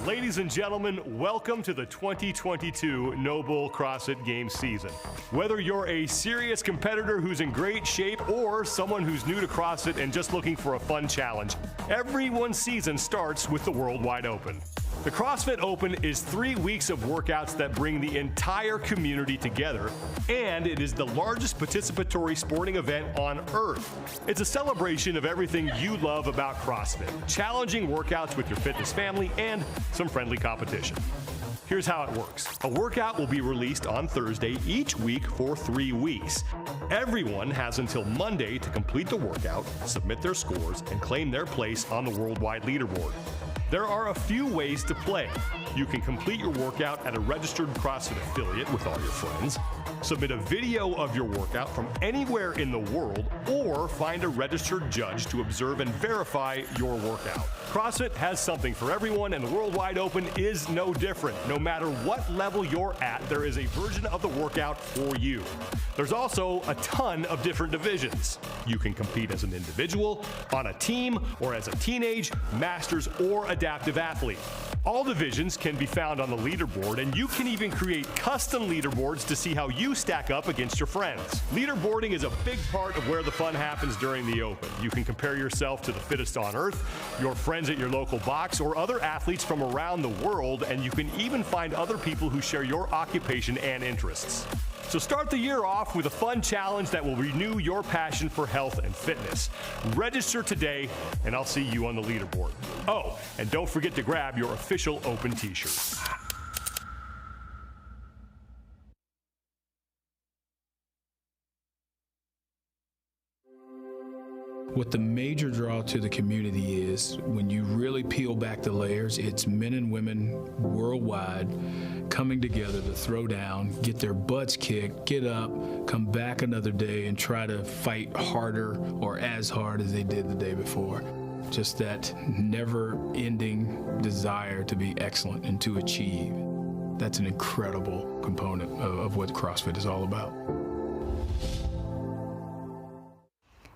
Ladies and gentlemen, welcome to the 2022 NOBULL CrossFit Games season. Whether you're a serious competitor who's in great shape or someone who's new to CrossFit and just looking for a fun challenge, everyone's season starts with the Worldwide Open. The CrossFit Open is 3 weeks of workouts that bring the entire community together, and it is the largest participatory sporting event on Earth. It's a celebration of everything you love about CrossFit, challenging workouts with your fitness family, and some friendly competition. Here's how it works. A workout will be released on Thursday each week for 3 weeks. Everyone has until Monday to complete the workout, submit their scores, and claim their place on the worldwide leaderboard. There are a few ways to play. You can complete your workout at a registered CrossFit affiliate with all your friends, submit a video of your workout from anywhere in the world, or find a registered judge to observe and verify your workout. CrossFit has something for everyone, and the Worldwide Open is no different. No matter what level you're at, there is a version of the workout for you. There's also a ton of different divisions. You can compete as an individual, on a team, or as a teenage, masters, or adaptive athlete. All divisions can be found on the leaderboard, and you can even create custom leaderboards to see how you stack up against your friends. Leaderboarding is a big part of where the fun happens during the Open. You can compare yourself to the Fittest On Earth, your friends at your local box, or other athletes from around the world, and you can even find other people who share your occupation and interests. So start the year off with a fun challenge that will renew your passion for health and fitness. Register today, and I'll see you on the leaderboard. Oh, and don't forget to grab your official Open t-shirt. What the major draw to the community is, when you really peel back the layers, it's men and women worldwide coming together to throw down, get their butts kicked, get up, come back another day and try to fight harder or as hard as they did the day before. Just that never-ending desire to be excellent and to achieve. That's an incredible component of what CrossFit is all about.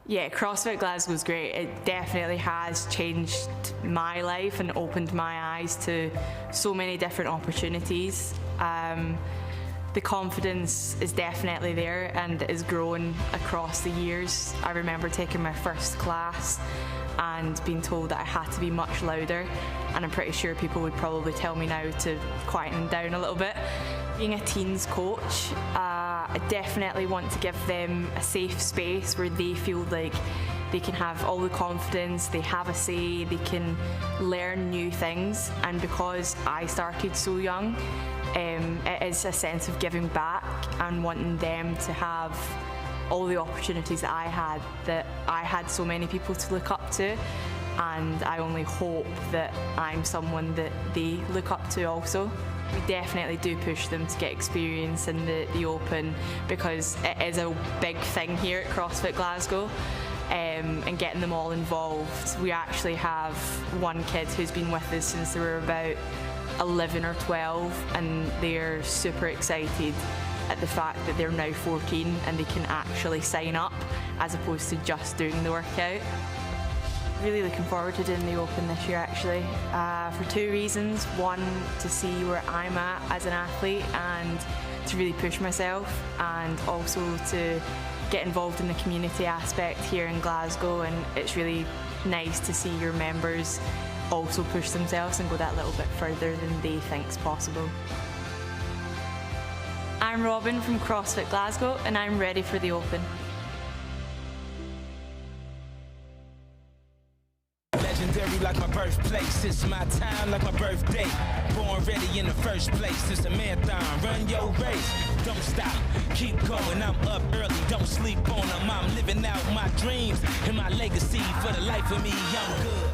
Yeah, CrossFit Glasgow was great. It definitely has changed my life and opened my eyes to so many different opportunities. The confidence is definitely there and is grown across the years. I remember taking my first class and being told that I had to be much louder, and I'm pretty sure people would probably tell me now to quieten down a little bit. Being a teens coach, I definitely want to give them a safe space where they feel like they can have all the confidence, they have a say, they can learn new things. And because I started so young, it is a sense of giving back and wanting them to have all the opportunities that I had so many people to look up to. And I only hope that I'm someone that they look up to also. We definitely do push them to get experience in the Open, because it is a big thing here at CrossFit Glasgow, and getting them all involved. We actually have one kid who's been with us since they were about 11 or 12, and they're super excited at the fact that they're now 14 and they can actually sign up as opposed to just doing the workout. Really looking forward to doing the Open this year actually, for two reasons. One, to see where I'm at as an athlete and to really push myself, and also to get involved in the community aspect here in Glasgow, and it's really nice to see your members also push themselves and go that little bit further than they think's possible. I'm Robin from CrossFit Glasgow, and I'm ready for the Open. Legendary like my birthplace, it's my time like my birthday. Born ready in the first place, it's a marathon, run your race. Don't stop, keep going, I'm up early, don't sleep on them. I'm living out my dreams and my legacy. For the life of me, I'm good.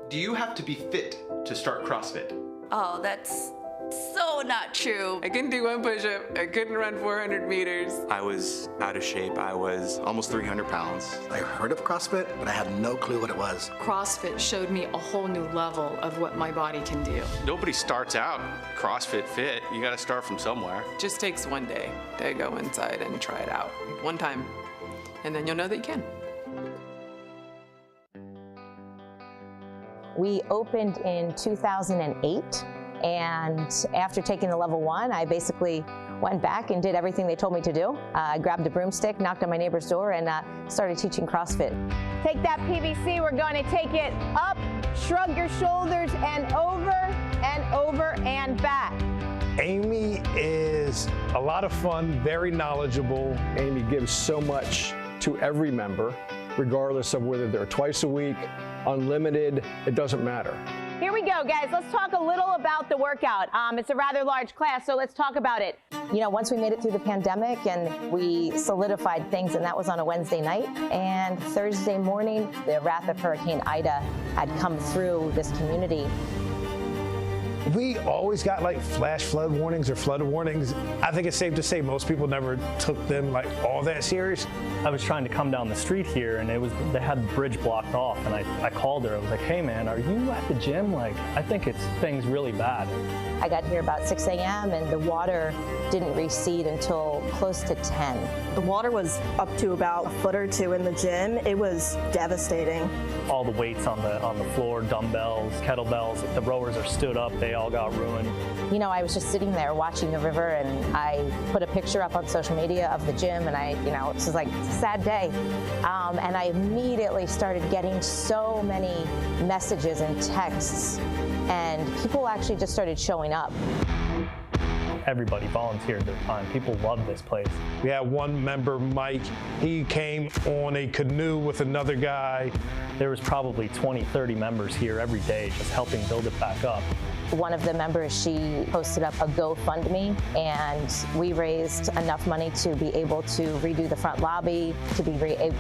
Do you have to be fit to start CrossFit? Oh, that's So not true. I couldn't do 1 push-up. I couldn't run 400 meters. I was out of shape. I was almost 300 pounds. I heard of CrossFit, but I had no clue what it was. CrossFit showed me a whole new level of what my body can do. Nobody starts out CrossFit fit. You got to start from somewhere. Just takes one day to go inside and try it out. One time. And then you'll know that you can. We opened in 2008. And after taking the level 1, I basically went back and did everything they told me to do. I grabbed a broomstick, knocked on my neighbor's door, and started teaching CrossFit. Take that PVC, we're going to take it up, shrug your shoulders, and over and back. Amy is a lot of fun, very knowledgeable. Amy gives so much to every member, regardless of whether they're twice a week, unlimited, it doesn't matter. Here we go, guys. Let's talk a little about the workout. It's a rather large class, so let's talk about it. You know, once we made it through the pandemic and we solidified things, and that was on a Wednesday night, and Thursday morning, the wrath of Hurricane Ida had come through this community. We always got like flash flood warnings or flood warnings. I think it's safe to say most people never took them like all that serious. I was trying to come down the street here, and they had the bridge blocked off, and I called her. I was like, hey man, are you at the gym? Like, I think things really bad. I got here about 6 a.m. and the water didn't recede until close to 10. The water was up to about a foot or 2 in the gym. It was devastating. All the weights on the floor, dumbbells, kettlebells, the rowers are stood up, they all got ruined. You know, I was just sitting there watching the river, and I put a picture up on social media of the gym, and it was like, it's a sad day. And I immediately started getting so many messages and texts, and people actually just started showing up. Everybody volunteered their time. People love this place. We had one member, Mike, he came on a canoe with another guy. There was probably 20, 30 members here every day just helping build it back up. One of the members, she posted up a GoFundMe, and we raised enough money to be able to redo the front lobby, to be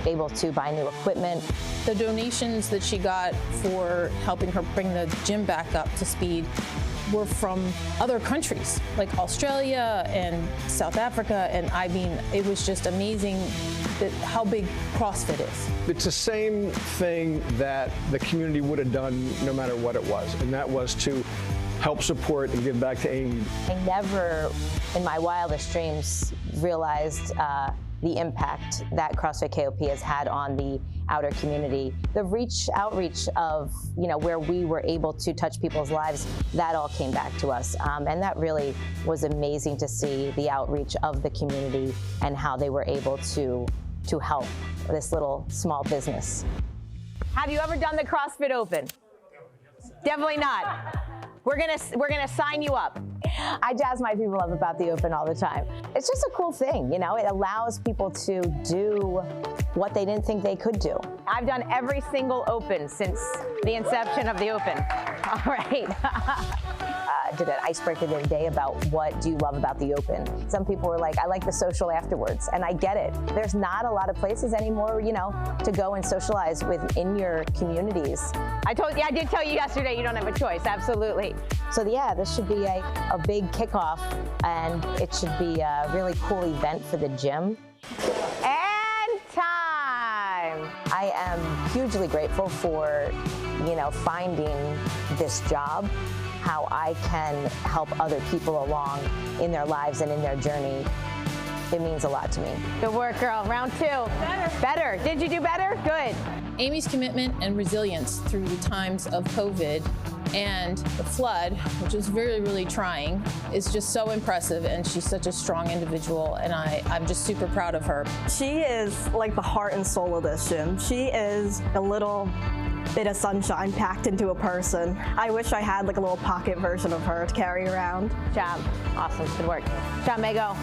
able to buy new equipment. The donations that she got for helping her bring the gym back up to speed were from other countries, like Australia and South Africa, and I mean, it was just amazing how big CrossFit is. It's the same thing that the community would have done no matter what it was, and that was to help support and give back to Amy. I never, in my wildest dreams, realized the impact that CrossFit KOP has had on the outer community. The outreach of, where we were able to touch people's lives, that all came back to us. And that really was amazing to see, the outreach of the community and how they were able to help this little small business. Have you ever done the CrossFit Open? Definitely not. We're gonna sign you up. I jazz my people up about the Open all the time. It's just a cool thing, It allows people to do what they didn't think they could do. I've done every single Open since the inception of the Open. All right. Did an icebreaker the other day about what do you love about the Open. Some people were like, I like the social afterwards, and I get it. There's not a lot of places anymore, to go and socialize within your communities. I did tell you yesterday you don't have a choice, absolutely. So yeah, this should be a big kickoff, and it should be a really cool event for the gym. And time! I am hugely grateful for, finding this job, how I can help other people along in their lives and in their journey. It means a lot to me. Good work, girl. Round 2. Better. Did you do better? Good. Amy's commitment and resilience through the times of COVID and the flood, which was very, really trying, is just so impressive, and she's such a strong individual, and I'm just super proud of her. She is like the heart and soul of this gym. She is a little bit of sunshine packed into a person. I wish I had like a little pocket version of her to carry around. Good job. Awesome. Good work. Good job, Mago.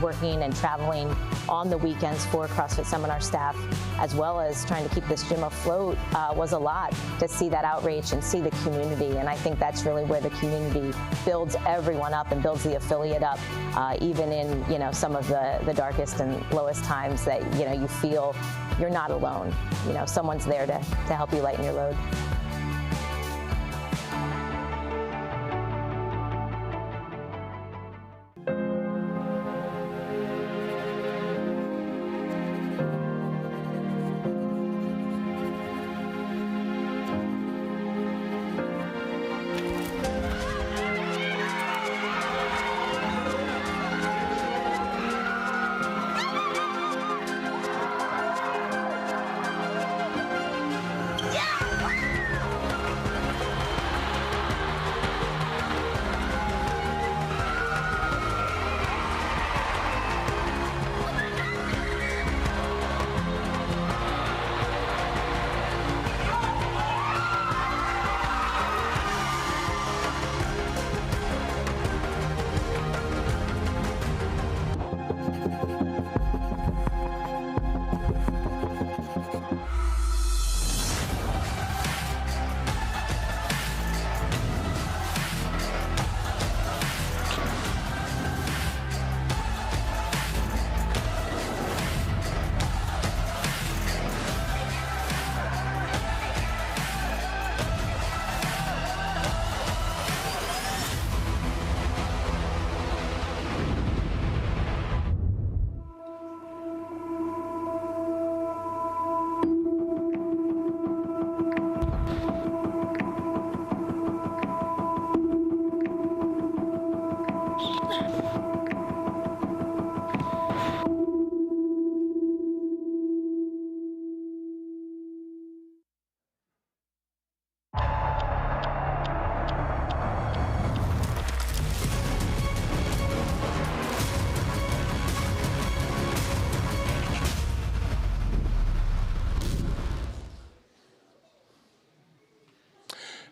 Working and traveling on the weekends for CrossFit Seminar staff, as well as trying to keep this gym afloat, was a lot to see that outreach and see the community. And I think that's really where the community builds everyone up and builds the affiliate up, even in some of the darkest and lowest times that you feel you're not alone. Someone's there to help you lighten your load.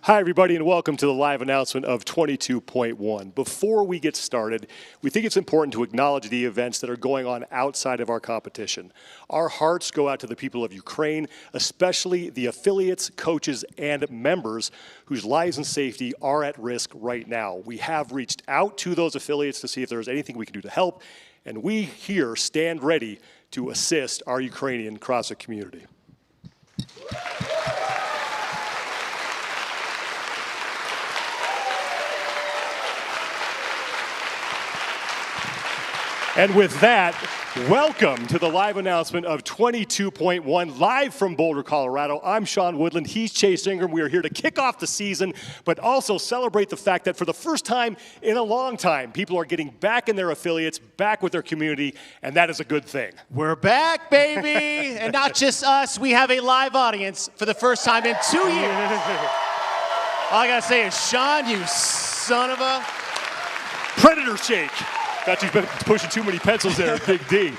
Hi, everybody, and welcome to the live announcement of 22.1. Before we get started, we think it's important to acknowledge the events that are going on outside of our competition. Our hearts go out to the people of Ukraine, especially the affiliates, coaches, and members whose lives and safety are at risk right now. We have reached out to those affiliates to see if there's anything we can do to help, and we here stand ready to assist our Ukrainian CrossFit community. And with that, welcome to the live announcement of 22.1, live from Boulder, Colorado. I'm Sean Woodland, he's Chase Ingram. We are here to kick off the season, but also celebrate the fact that for the first time in a long time, people are getting back in their affiliates, back with their community, and that is a good thing. We're back, baby! And not just us, we have a live audience for the first time in 2 years. All I gotta say is, Sean, you son of a... Predator shake. Thought you've been pushing too many pencils there, Big D.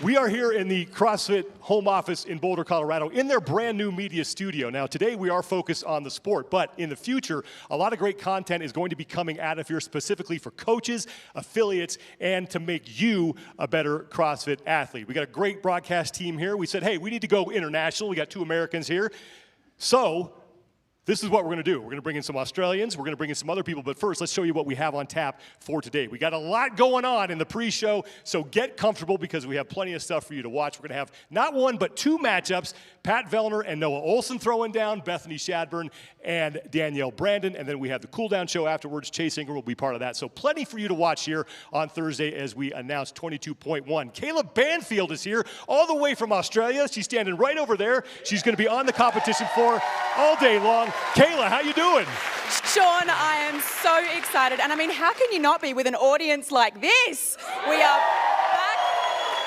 We are here in the CrossFit home office in Boulder, Colorado, in their brand new media studio. Now, today we are focused on the sport, but in the future, a lot of great content is going to be coming out of here specifically for coaches, affiliates, and to make you a better CrossFit athlete. We got a great broadcast team here. We said, hey, we need to go international. We got 2 Americans here. So, this is what we're going to do. We're going to bring in some Australians. We're going to bring in some other people. But first, let's show you what we have on tap for today. We got a lot going on in the pre-show, so get comfortable because we have plenty of stuff for you to watch. We're going to have not 1, but 2 matchups. Pat Vellner and Noah Ohlsen throwing down, Bethany Shadburne and Danielle Brandon. And then we have the cool-down show afterwards. Chase Ingram will be part of that. So plenty for you to watch here on Thursday as we announce 22.1. Kayla Banfield is here all the way from Australia. She's standing right over there. She's going to be on the competition floor all day long. Kayla, how you doing? Sean, I am so excited. And I mean, how can you not be with an audience like this? We are back.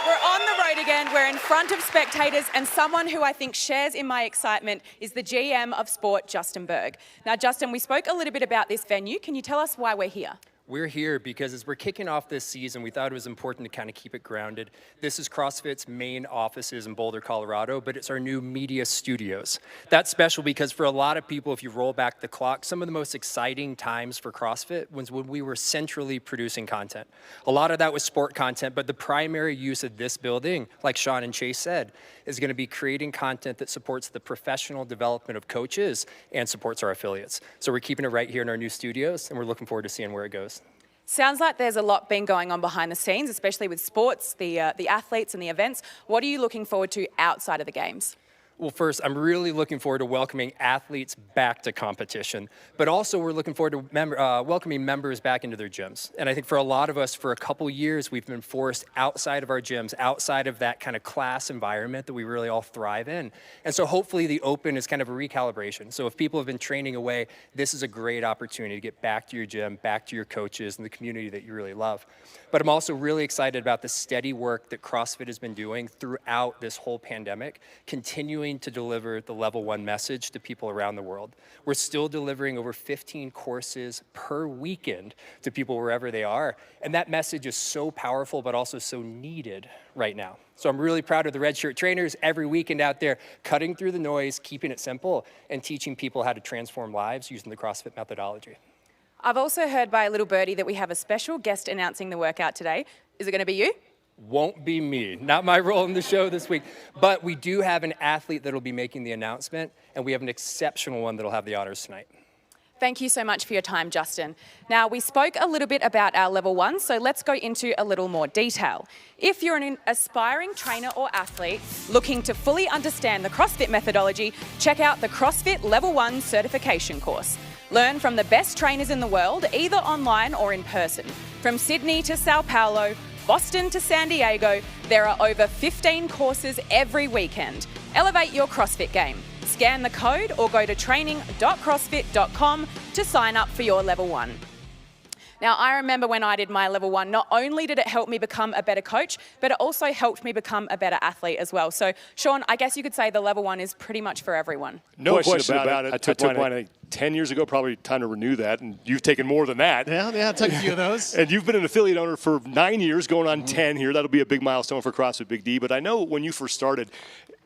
We're on the road again. We're in front of spectators, and someone who I think shares in my excitement is the GM of sport, Justin Bergh. Now, Justin, we spoke a little bit about this venue. Can you tell us why we're here? We're here because as we're kicking off this season, we thought it was important to kind of keep it grounded. This is CrossFit's main offices in Boulder, Colorado, but it's our new media studios. That's special because for a lot of people, if you roll back the clock, some of the most exciting times for CrossFit was when we were centrally producing content. A lot of that was sport content, but the primary use of this building, like Sean and Chase said, is going to be creating content that supports the professional development of coaches and supports our affiliates. So we're keeping it right here in our new studios, and we're looking forward to seeing where it goes. Sounds like there's a lot been going on behind the scenes, especially with sports, the athletes and the events. What are you looking forward to outside of the games? Well, first, I'm really looking forward to welcoming athletes back to competition, but also we're looking forward to welcoming members back into their gyms. And I think for a lot of us, for a couple years, we've been forced outside of our gyms, outside of that kind of class environment that we really all thrive in. And so hopefully the Open is kind of a recalibration. So if people have been training away, this is a great opportunity to get back to your gym, back to your coaches and the community that you really love. But I'm also really excited about the steady work that CrossFit has been doing throughout this whole pandemic, continuing to deliver the level 1 message to people around the world. We're still delivering over 15 courses per weekend to people wherever they are. And that message is so powerful, but also so needed right now. So I'm really proud of the Red Shirt trainers every weekend out there, cutting through the noise, keeping it simple, and teaching people how to transform lives using the CrossFit methodology. I've also heard by a little birdie that we have a special guest announcing the workout today. Is it going to be you? Won't be me, not my role in the show this week, but we do have an athlete that'll be making the announcement, and we have an exceptional one that'll have the honors tonight. Thank you so much for your time, Justin. Now, we spoke a little bit about our level 1, so let's go into a little more detail. If you're an aspiring trainer or athlete looking to fully understand the CrossFit methodology, check out the CrossFit Level 1 certification course. Learn from the best trainers in the world, either online or in person. From Sydney to Sao Paulo, Boston to San Diego, there are over 15 courses every weekend. Elevate your CrossFit game. Scan the code or go to training.crossfit.com to sign up for your level 1. Now, I remember when I did my level 1, not only did it help me become a better coach, but it also helped me become a better athlete as well. So, Sean, I guess you could say the level 1 is pretty much for everyone. No question about it. I took mine 10 years ago, probably time to renew that, and you've taken more than that. Yeah, it took a few of those. And you've been an affiliate owner for 9 years, going on 10 here. That'll be a big milestone for CrossFit Big D. But I know when you first started,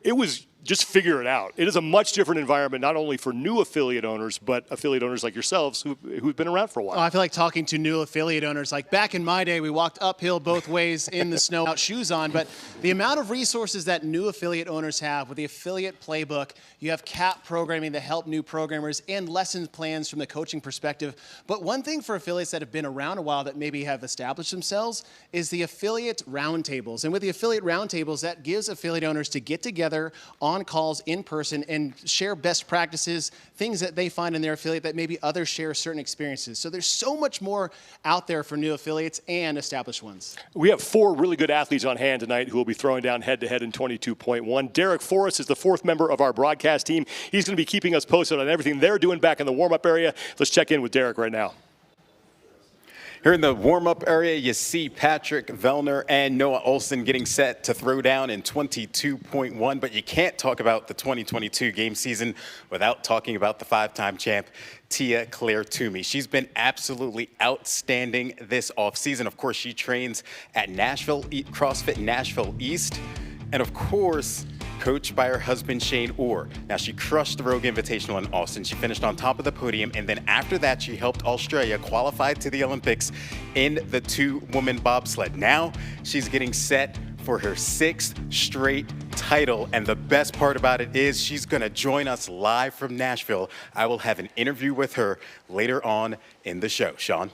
it was just figure it out. It is a much different environment, not only for new affiliate owners, but affiliate owners like yourselves who've been around for a while. Oh, I feel like talking to new affiliate owners. Like back in my day, we walked uphill both ways in the snow without shoes on. But the amount of resources that new affiliate owners have with the affiliate playbook, you have CAP programming to help new programmers and lesson plans from the coaching perspective. But one thing for affiliates that have been around a while that maybe have established themselves is the affiliate roundtables. And with the affiliate roundtables, that gives affiliate owners to get together on calls in person and share best practices, things that they find in their affiliate that maybe others share certain experiences. So there's so much more out there for new affiliates and established ones. We have 4 really good athletes on hand tonight who will be throwing down head-to-head in 22.1. Derek Forrest is the 4th member of our broadcast team. He's going to be keeping us posted on everything they're doing back in the warm-up area. Let's check in with Derek right now. Here in the warm-up area, you see Patrick Vellner and Noah Ohlsen getting set to throw down in 22.1, but you can't talk about the 2022 game season without talking about the 5-time champ, Tia Claire Toomey. She's been absolutely outstanding this offseason. Of course, she trains at CrossFit Nashville East, and of course, coached by her husband, Shane Orr. Now, she crushed the Rogue Invitational in Austin. She finished on top of the podium, and then after that, she helped Australia qualify to the Olympics in the 2-woman bobsled. Now, she's getting set for her 6th straight title, and the best part about it is she's gonna join us live from Nashville. I will have an interview with her later on in the show. Sean?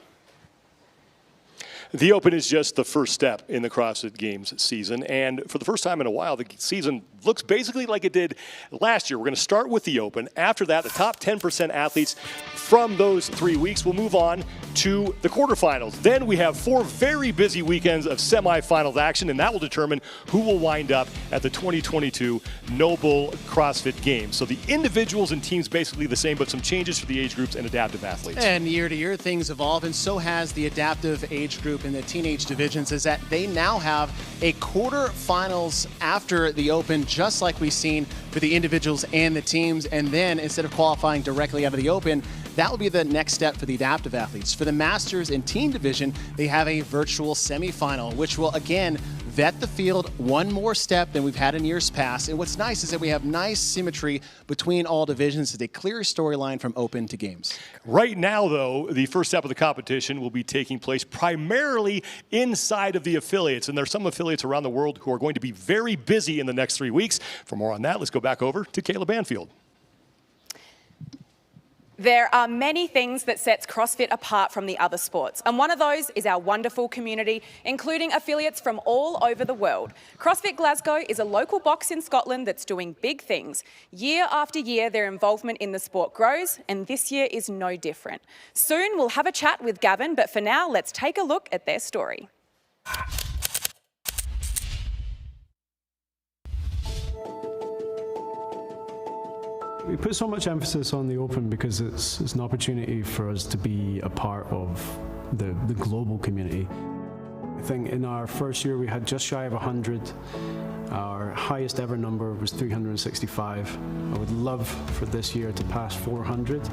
The Open is just the first step in the CrossFit Games season, and for the first time in a while, the season looks basically like it did last year. We're going to start with the Open. After that, the top 10% athletes from those 3 weeks will move on to the quarterfinals. Then we have 4 very busy weekends of semifinals action, and that will determine who will wind up at the 2022 NOBULL CrossFit Games. So the individuals and teams basically the same, but some changes for the age groups and adaptive athletes. And year to year, things evolve, and so has the adaptive age group in the teenage divisions, is that they now have a quarterfinals after the Open, just like we've seen for the individuals and the teams. And then instead of qualifying directly out of the Open, that will be the next step for the adaptive athletes. For the Masters and Teen division, they have a virtual semifinal, which will again vet the field one more step than we've had in years past. And what's nice is that we have nice symmetry between all divisions. It's a clear storyline from Open to Games. Right now, though, the first step of the competition will be taking place primarily inside of the affiliates. And there are some affiliates around the world who are going to be very busy in the next 3 weeks. For more on that, let's go back over to Kayla Banfield. There are many things that sets CrossFit apart from the other sports, and one of those is our wonderful community, including affiliates from all over the world. CrossFit Glasgow is a local box in Scotland that's doing big things. Year after year, their involvement in the sport grows, and this year is no different. Soon, we'll have a chat with Gavin, but for now, let's take a look at their story. We put so much emphasis on the Open because it's an opportunity for us to be a part of the global community. I think in our first year we had just shy of 100. Our highest ever number was 365. I would love for this year to pass 400.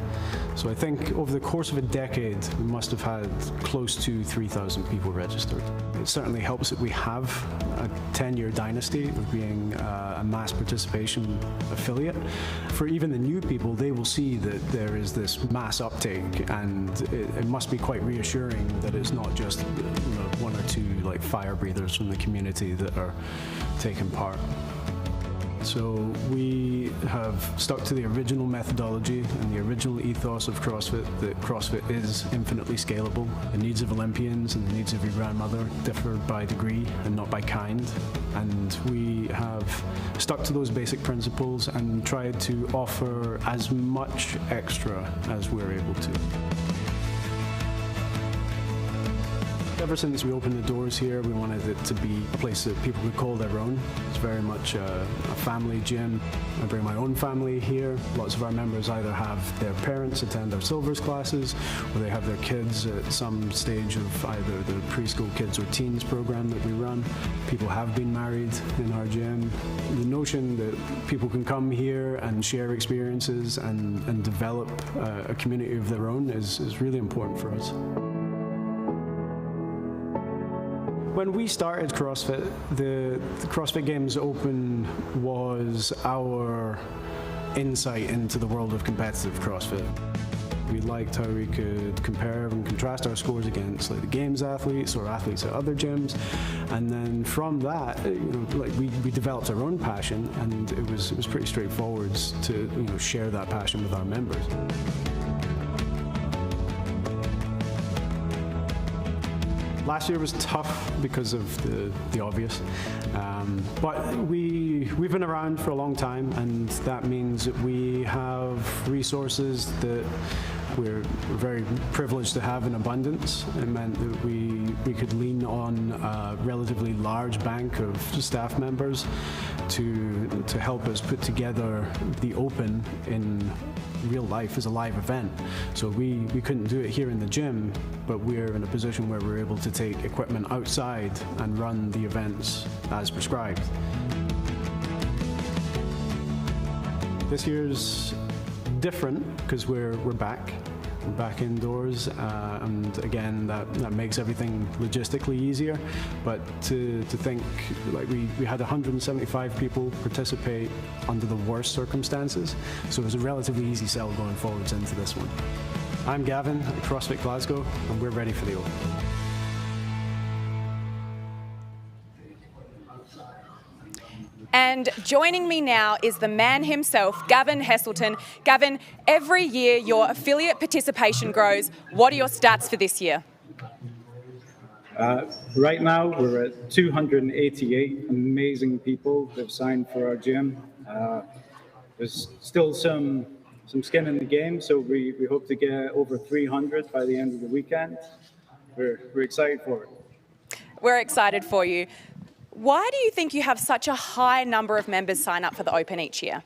So I think over the course of a decade, we must have had close to 3,000 people registered. It certainly helps that we have a 10-year dynasty of being a mass participation affiliate. For even the new people, they will see that there is this mass uptake, and it must be quite reassuring that it's not just one or two like fire breathers from the community that are taking part. So we have stuck to the original methodology and the original ethos of CrossFit, that CrossFit is infinitely scalable. The needs of Olympians and the needs of your grandmother differ by degree and not by kind. And we have stuck to those basic principles and tried to offer as much extra as we're able to. Ever since we opened the doors here, we wanted it to be a place that people could call their own. It's very much a family gym. I bring my own family here. Lots of our members either have their parents attend our Silvers classes, or they have their kids at some stage of either the preschool kids or teens program that we run. People have been married in our gym. The notion that people can come here and share experiences and develop a community of their own is really important for us. When we started CrossFit, the CrossFit Games Open was our insight into the world of competitive CrossFit. We liked how we could compare and contrast our scores against like the games athletes or athletes at other gyms, and then from that, we developed our own passion, and it was pretty straightforward to share that passion with our members. Last year was tough because of the obvious, but we've been around for a long time, and that means that we have resources that we're very privileged to have in abundance. It meant that we could lean on a relatively large bank of staff members to help us put together the Open in real life as a live event. So we couldn't do it here in the gym, but we're in a position where we're able to take equipment outside and run the events as prescribed. This year's different because we're back indoors, and again that makes everything logistically easier. But to think like we had 175 people participate under the worst circumstances, so it was a relatively easy sell going forwards into this one. I'm Gavin at CrossFit Glasgow, and we're ready for the Open. And joining me now is the man himself, Gavin Heselton. Gavin, every year your affiliate participation grows. What are your stats for this year? Right now we're at 288 amazing people that have signed for our gym. There's still some skin in the game, so we hope to get over 300 by the end of the weekend. We're excited for it. We're excited for you. Why do you think you have such a high number of members sign up for the Open each year?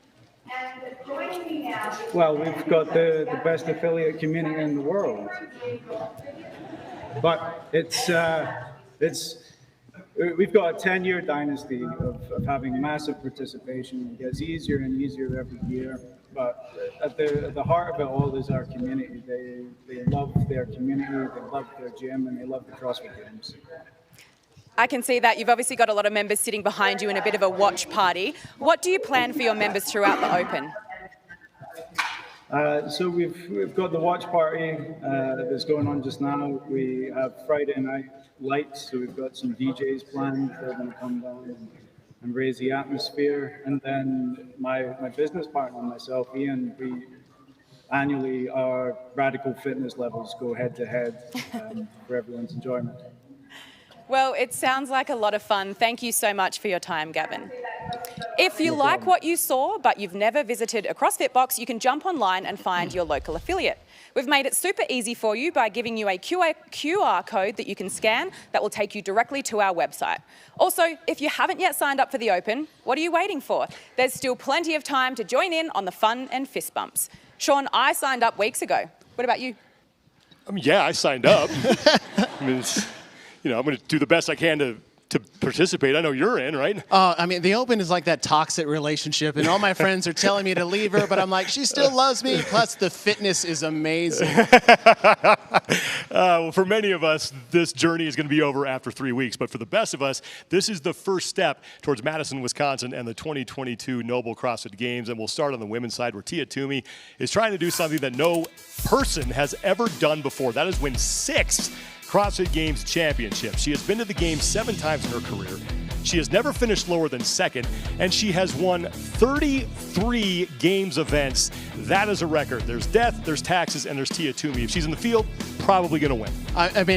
Well, we've got the best affiliate community in the world. But we've got a 10-year dynasty of having massive participation. It gets easier and easier every year. But at the heart of it all is our community. They love their community, they love their gym, and they love the CrossFit Games. I can see that. You've obviously got a lot of members sitting behind you in a bit of a watch party. What do you plan for your members throughout the Open? So we've got the watch party that's going on just now. We have Friday night lights, so we've got some DJs planned. They're going to come down and raise the atmosphere. And then my business partner and myself, Ian, we annually our radical fitness levels go head to head for everyone's enjoyment. Well, it sounds like a lot of fun. Thank you so much for your time, Gavin. If you like what you saw, but you've never visited a CrossFit box, you can jump online and find your local affiliate. We've made it super easy for you by giving you a QR code that you can scan that will take you directly to our website. Also, if you haven't yet signed up for the Open, what are you waiting for? There's still plenty of time to join in on the fun and fist bumps. Sean, I signed up weeks ago. What about you? Yeah, I signed up. I'm going to do the best I can to participate. I know you're in, right? The Open is like that toxic relationship, and all my friends are telling me to leave her, but I'm like, she still loves me. Plus, the fitness is amazing. Well, for many of us, this journey is going to be over after 3 weeks, but for the best of us, this is the first step towards Madison, Wisconsin, and the 2022 NOBULL CrossFit Games, and we'll start on the women's side, where Tia Toomey is trying to do something that no person has ever done before. That is win 6 CrossFit Games championships. She has been to the games 7 times in her career. She has never finished lower than second, and she has won 33 games events. That is a record. There's death, there's taxes, and there's Tia Toomey. If she's in the field, probably going to win.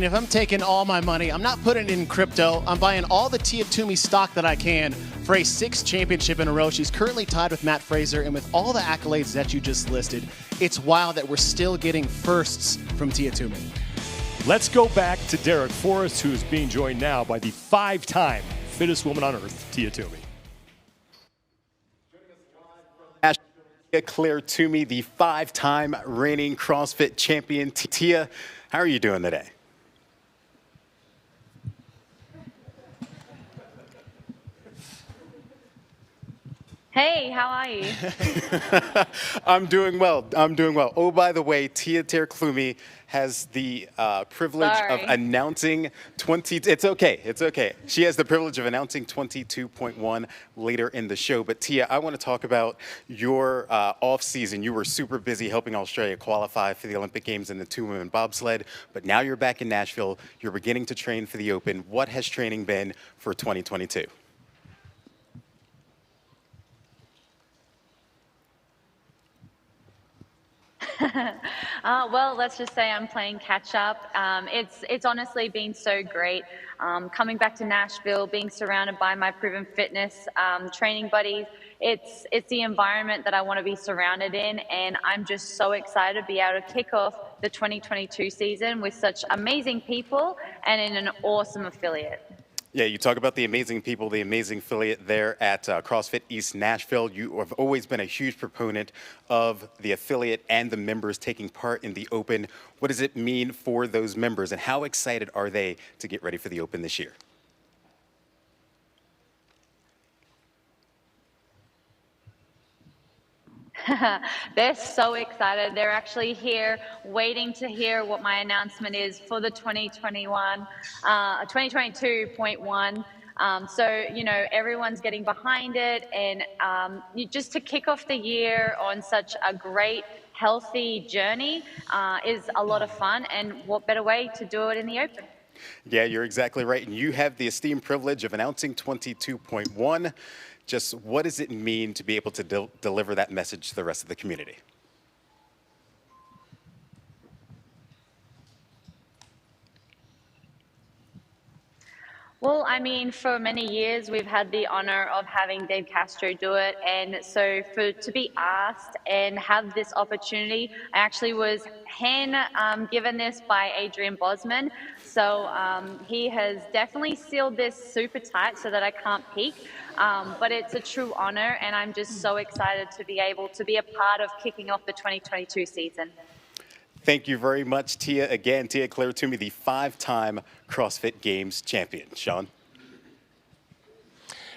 If I'm taking all my money, I'm not putting it in crypto. I'm buying all the Tia Toomey stock that I can for a 6th championship in a row. She's currently tied with Matt Fraser, and with all the accolades that you just listed, it's wild that we're still getting firsts from Tia Toomey. Let's go back to Derek Forrest, who is being joined now by the 5-time fittest woman on earth, Tia Toomey. Claire Toomey, the 5-time reigning CrossFit champion. Tia, how are you doing today? Hey, how are you? I'm doing well. I'm doing well. Oh, by the way, Tia Toomey has the privilege of announcing It's okay. It's okay. She has the privilege of announcing 22.1 later in the show. But Tia, I want to talk about your off season. You were super busy helping Australia qualify for the Olympic Games in the 2-women bobsled. But now you're back in Nashville. You're beginning to train for the Open. What has training been for 2022? Well, let's just say I'm playing catch up. It's honestly been so great coming back to Nashville, being surrounded by my proven fitness training buddies. It's the environment that I want to be surrounded in, and I'm just so excited to be able to kick off the 2022 season with such amazing people and in an awesome affiliate. Yeah, you talk about the amazing people, the amazing affiliate there at CrossFit East Nashville. You have always been a huge proponent of the affiliate and the members taking part in the Open. What does it mean for those members, and how excited are they to get ready for the Open this year? They're so excited. They're actually here waiting to hear what my announcement is for the 2022.1. So, you know, everyone's getting behind it, and just to kick off the year on such a great, healthy journey is a lot of fun, and what better way to do it in the Open? Yeah, you're exactly right. And you have the esteemed privilege of announcing 22.1. Just what does it mean to be able to deliver that message to the rest of the community? Well, I mean, for many years, we've had the honor of having Dave Castro do it. And so to be asked and have this opportunity, I actually was given this by Adrian Bosman. So he has definitely sealed this super tight so that I can't peek. But it's a true honor, and I'm just so excited to be able to be a part of kicking off the 2022 season. Thank you very much, Tia. Again, Tia Claire Toomey, the 5-time CrossFit Games champion. Sean?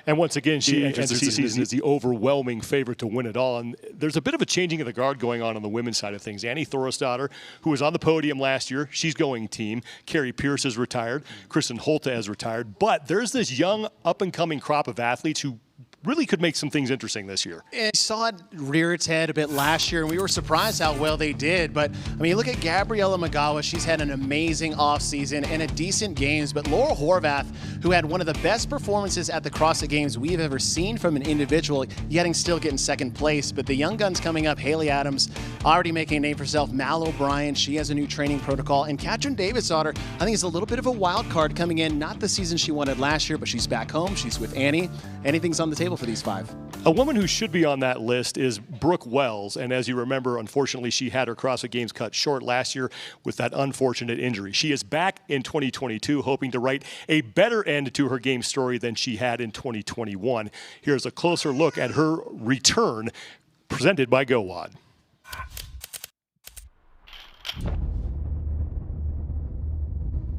And once again, she enters the season as the overwhelming favorite to win it all. And there's a bit of a changing of the guard going on the women's side of things. Annie Thorstadter, who was on the podium last year, she's going team. Carrie Pierce is retired. Kristen Holta has retired. But there's this young, up-and-coming crop of athletes who really could make some things interesting this year. And we saw it rear its head a bit last year, and we were surprised how well they did. But, I mean, look at Gabriella Magawa. She's had an amazing offseason and a decent games. But Laura Horvath, who had one of the best performances at the CrossFit Games we've ever seen from an individual, yet still getting second place. But the young guns coming up, Haley Adams, already making a name for herself. Mal O'Brien, she has a new training protocol. And Katrin Davidsdottir, I think, is a little bit of a wild card coming in. Not the season she wanted last year, but she's back home. She's with Annie. Anything's on the table for these 5. A woman who should be on that list is Brooke Wells, and as you remember, unfortunately, she had her CrossFit Games cut short last year with that unfortunate injury. She is back in 2022, hoping to write a better end to her game story than she had in 2021. Here's a closer look at her return, presented by GoWad.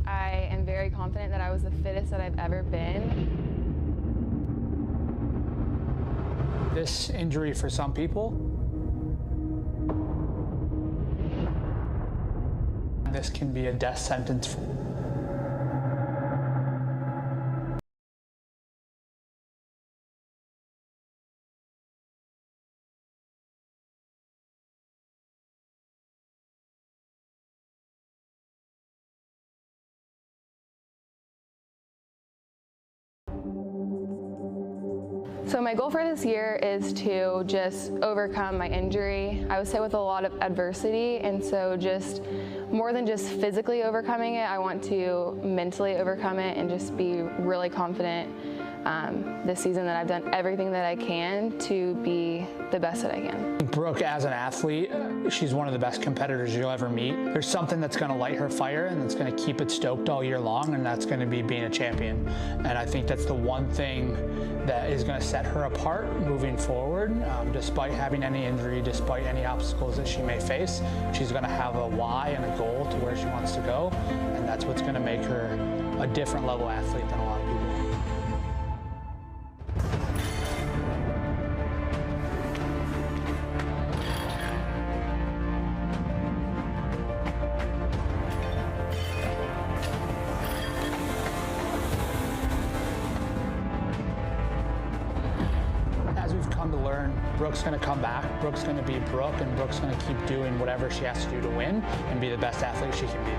I am very confident that I was the fittest that I've ever been. This injury for some people, this can be a death sentence. So my goal for this year is to just overcome my injury. I was hit with a lot of adversity, and so just more than just physically overcoming it, I want to mentally overcome it and just be really confident this season that I've done everything that I can to be the best that I can. Brooke, as an athlete, she's one of the best competitors you'll ever meet. There's something that's going to light her fire and that's going to keep it stoked all year long, and that's going to be being a champion. And I think that's the one thing that is going to set her apart moving forward. Despite having any injury, despite any obstacles that she may face, she's going to have a why and a goal to where she wants to go, and that's what's going to make her a different level athlete than a lot of people. Brooke's going to come back, Brooke's going to be Brooke, and Brooke's going to keep doing whatever she has to do to win and be the best athlete she can be.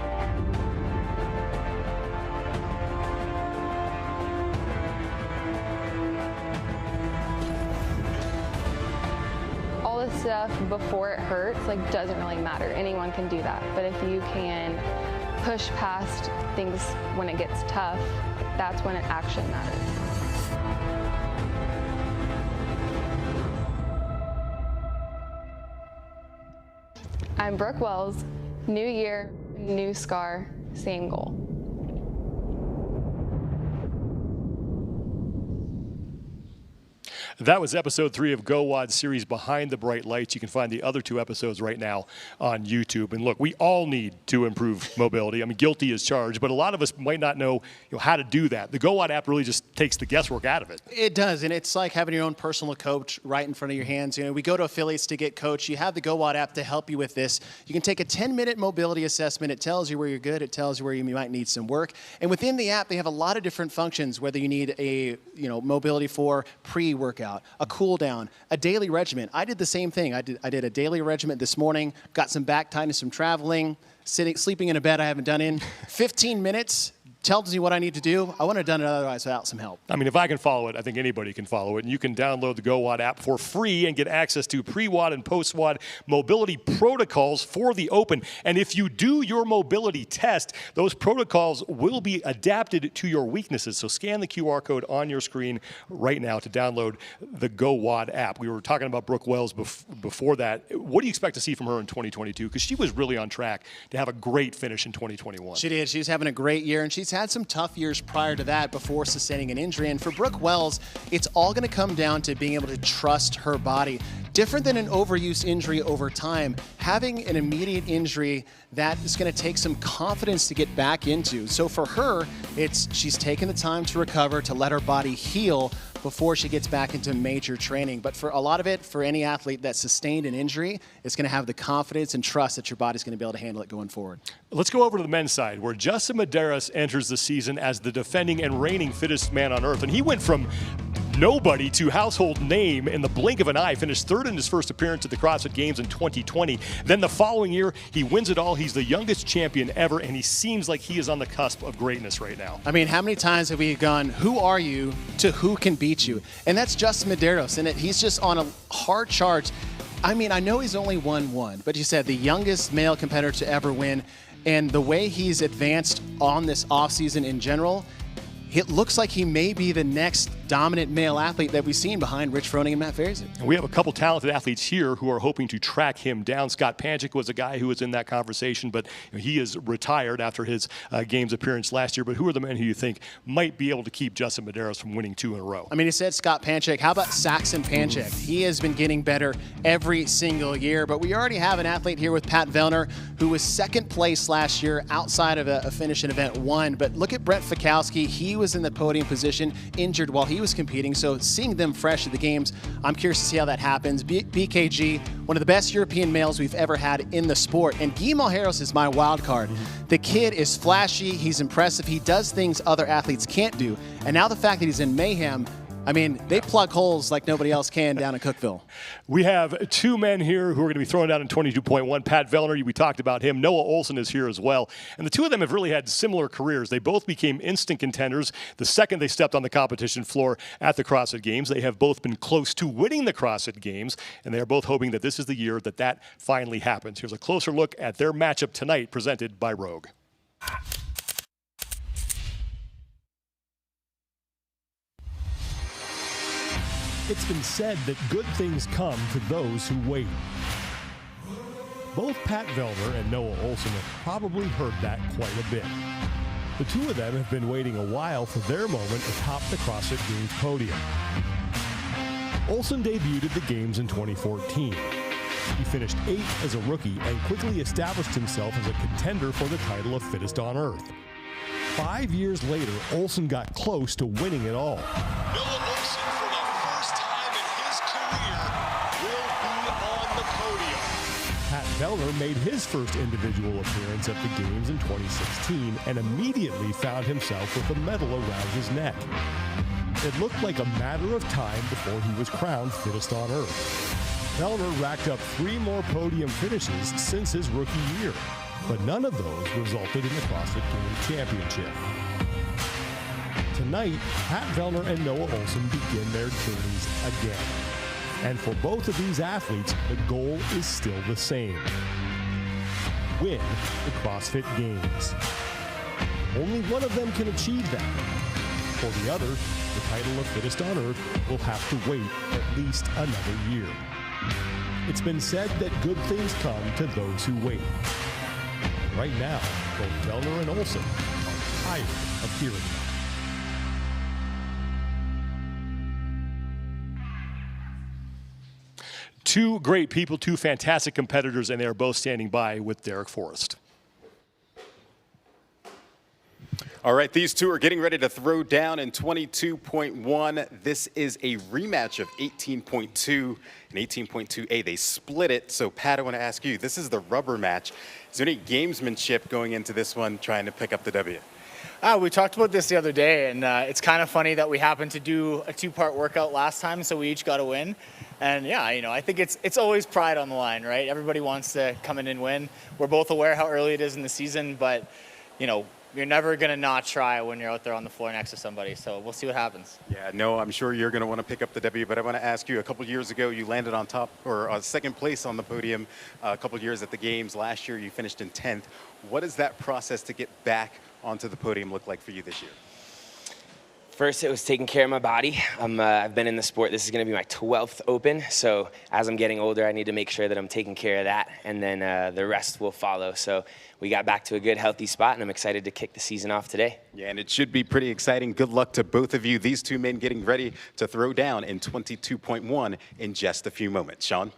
All this stuff before it hurts, like, doesn't really matter. Anyone can do that. But if you can push past things when it gets tough, that's when it actually matters. I'm Brooke Wells, new year, new scar, same goal. That was episode 3 of Go WOD series Behind the Bright Lights. You can find the other 2 episodes right now on YouTube. And look, we all need to improve mobility. I mean, guilty as charged, but a lot of us might not know, how to do that. The Go WOD app really just takes the guesswork out of it. It does, and it's like having your own personal coach right in front of your hands. We go to affiliates to get coached. You have the Go WOD app to help you with this. You can take a 10-minute mobility assessment. It tells you where you're good. It tells you where you might need some work. And within the app, they have a lot of different functions, whether you need a mobility for pre-workout, a cool down, a daily regimen. I did the same thing. I did a daily regimen this morning, got some back tightness from traveling, sleeping in a bed I haven't done in 15 minutes. Tells me what I need to do. I wouldn't have done it otherwise without some help. I mean, if I can follow it, I think anybody can follow it. And you can download the Go WOD app for free and get access to pre-WOD and post-WOD mobility protocols for the Open. And if you do your mobility test, those protocols will be adapted to your weaknesses. So scan the QR code on your screen right now to download the Go WOD app. We were talking about Brooke Wells before that. What do you expect to see from her in 2022? Because she was really on track to have a great finish in 2021. She did. She was having a great year, and she's had some tough years prior to that before sustaining an injury. And for Brooke Wells, it's all going to come down to being able to trust her body. Different than an overuse injury over time, having an immediate injury that is going to take some confidence to get back into. So for her, she's taken the time to recover, to let her body heal before she gets back into major training. But for a lot of it, for any athlete that sustained an injury, it's going to have the confidence and trust that your body's going to be able to handle it going forward. Let's go over to the men's side, where Justin Medeiros enters the season as the defending and reigning fittest man on earth. And he went from nobody to household name in the blink of an eye, finished 3rd in his first appearance at the CrossFit Games in 2020. Then the following year, he wins it all. He's the youngest champion ever, and he seems like he is on the cusp of greatness right now. I mean, how many times have we gone, who are you, to who can beat you? And that's Justin Medeiros, and he's just on a hard charge. I mean, I know he's only won one, but you said the youngest male competitor to ever win, and the way he's advanced on this offseason in general, it looks like he may be the next dominant male athlete that we've seen behind Rich Froning and Matt Ferriesen. And we have a couple talented athletes here who are hoping to track him down. Scott Panchik was a guy who was in that conversation, but he is retired after his Games appearance last year. But who are the men who you think might be able to keep Justin Medeiros from winning 2 in a row? I mean, he said Scott Panchik. How about Saxon Panchik? He has been getting better every single year, but we already have an athlete here with Pat Vellner, who was 2nd place last year outside of a finish in event 1. But look at Brent Fikowski. He was in the podium position, injured while he was competing. So seeing them fresh at the Games, I'm curious to see how that happens. BKG, one of the best European males we've ever had in the sport. And Guy Malheiros is my wild card. The kid is flashy. He's impressive. He does things other athletes can't do. And now the fact that he's in Mayhem, I mean, they plug holes like nobody else can down in Cookeville. We have 2 men here who are going to be thrown down in 22.1. Pat Vellner, we talked about him. Noah Ohlsen is here as well. And the 2 of them have really had similar careers. They both became instant contenders the second they stepped on the competition floor at the CrossFit Games. They have both been close to winning the CrossFit Games, and they are both hoping that this is the year that finally happens. Here's a closer look at their matchup tonight, presented by Rogue. It's been said that good things come to those who wait. Both Pat Vellner and Noah Ohlsen have probably heard that quite a bit. The two of them have been waiting a while for their moment atop the CrossFit Games podium. Ohlsen debuted at the Games in 2014. He finished 8th as a rookie and quickly established himself as a contender for the title of Fittest on Earth. 5 years later, Ohlsen got close to winning it all. Noah Ohlsen, for the first time in his career, will be on the podium. Pat Vellner made his first individual appearance at the Games in 2016 and immediately found himself with a medal around his neck. It looked like a matter of time before he was crowned Fittest on Earth. Vellner racked up 3 more podium finishes since his rookie year, but none of those resulted in the CrossFit Games Championship. Tonight, Pat Vellner and Noah Ohlsen begin their journeys again. And for both of these athletes, the goal is still the same: win the CrossFit Games. Only one of them can achieve that. For the other, the title of Fittest on Earth will have to wait at least another year. It's been said that good things come to those who wait. Right now, both Vellner and Ohlsen are tired of hearing that. Two great people, two fantastic competitors, and they are both standing by with Derek Forrest. All right, these two are getting ready to throw down in 22.1. This is a rematch of 18.2 and 18.2A. They split it. So, Pat, I want to ask you, this is the rubber match. Is there any gamesmanship going into this one trying to pick up the W? We talked about this the other day, and it's kind of funny that we happened to do a 2-part workout last time, so we each got a win. And yeah, you know, I think it's always pride on the line, right? Everybody wants to come in and win. We're both aware how early it is in the season, but, you know, you're never going to not try when you're out there on the floor next to somebody. So we'll see what happens. Yeah, no, I'm sure you're going to want to pick up the W, but I want to ask you, a couple years ago, you landed on top or second place on the podium a couple years at the Games. Last year, you finished in 10th. What does that process to get back onto the podium look like for you this year? First, it was taking care of my body. I've been in the sport. This is going to be my 12th Open. So as I'm getting older, I need to make sure that I'm taking care of that, and then the rest will follow. So we got back to a good, healthy spot, and I'm excited to kick the season off today. Yeah, and it should be pretty exciting. Good luck to both of you. These two men getting ready to throw down in 22.1 in just a few moments. Sean?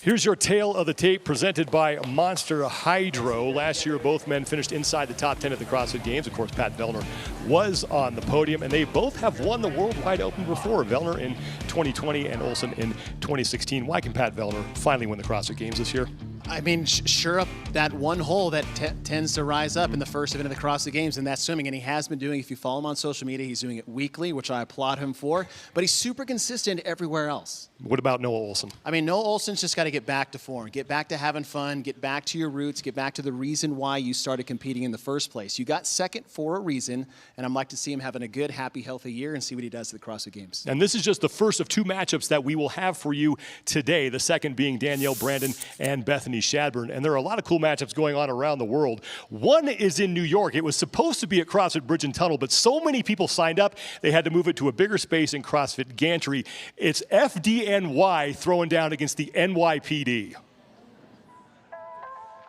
Here's your tale of the tape presented by Monster Hydro. Last year, both men finished inside the top 10 at the CrossFit Games. Of course, Pat Vellner was on the podium, and they both have won the Worldwide Open before. Vellner in 2020 and Ohlsen in 2016. Why can Pat Vellner finally win the CrossFit Games this year? I mean, sure up that one hole that tends to rise up in the first event of the CrossFit Games, and that's swimming. And he has been doing, if you follow him on social media, he's doing it weekly, which I applaud him for. But he's super consistent everywhere else. What about Noah Ohlsen? I mean, Noah Ohlsen's just got to get back to form, get back to having fun, get back to your roots, get back to the reason why you started competing in the first place. You got second for a reason, and I'd like to see him having a good, happy, healthy year and see what he does at the CrossFit Games. And this is just the first of 2 matchups that we will have for you today, the second being Danielle Brandon and Bethany Shadburne. And there are a lot of cool matchups going on around the world. One is in New York. It was supposed to be at CrossFit Bridge and Tunnel, but so many people signed up, they had to move it to a bigger space in CrossFit Gantry. It's FDNY throwing down against the NYPD.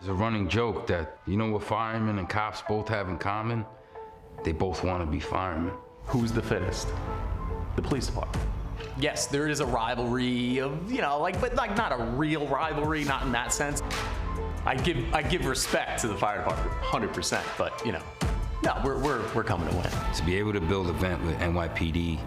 There's a running joke that, you know what firemen and cops both have in common? They both want to be firemen. Who's the fittest? The police department. Yes, there is a rivalry of, you know, but not a real rivalry, not in that sense. I give respect to the fire department, 100%, but, you know, no, we're coming to win. To be able to build an event with NYPD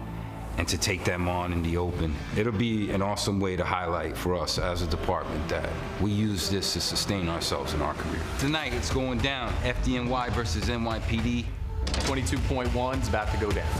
and to take them on in the open, it'll be an awesome way to highlight for us as a department that we use this to sustain ourselves in our career. Tonight, it's going down, FDNY versus NYPD. 22.1 is about to go down.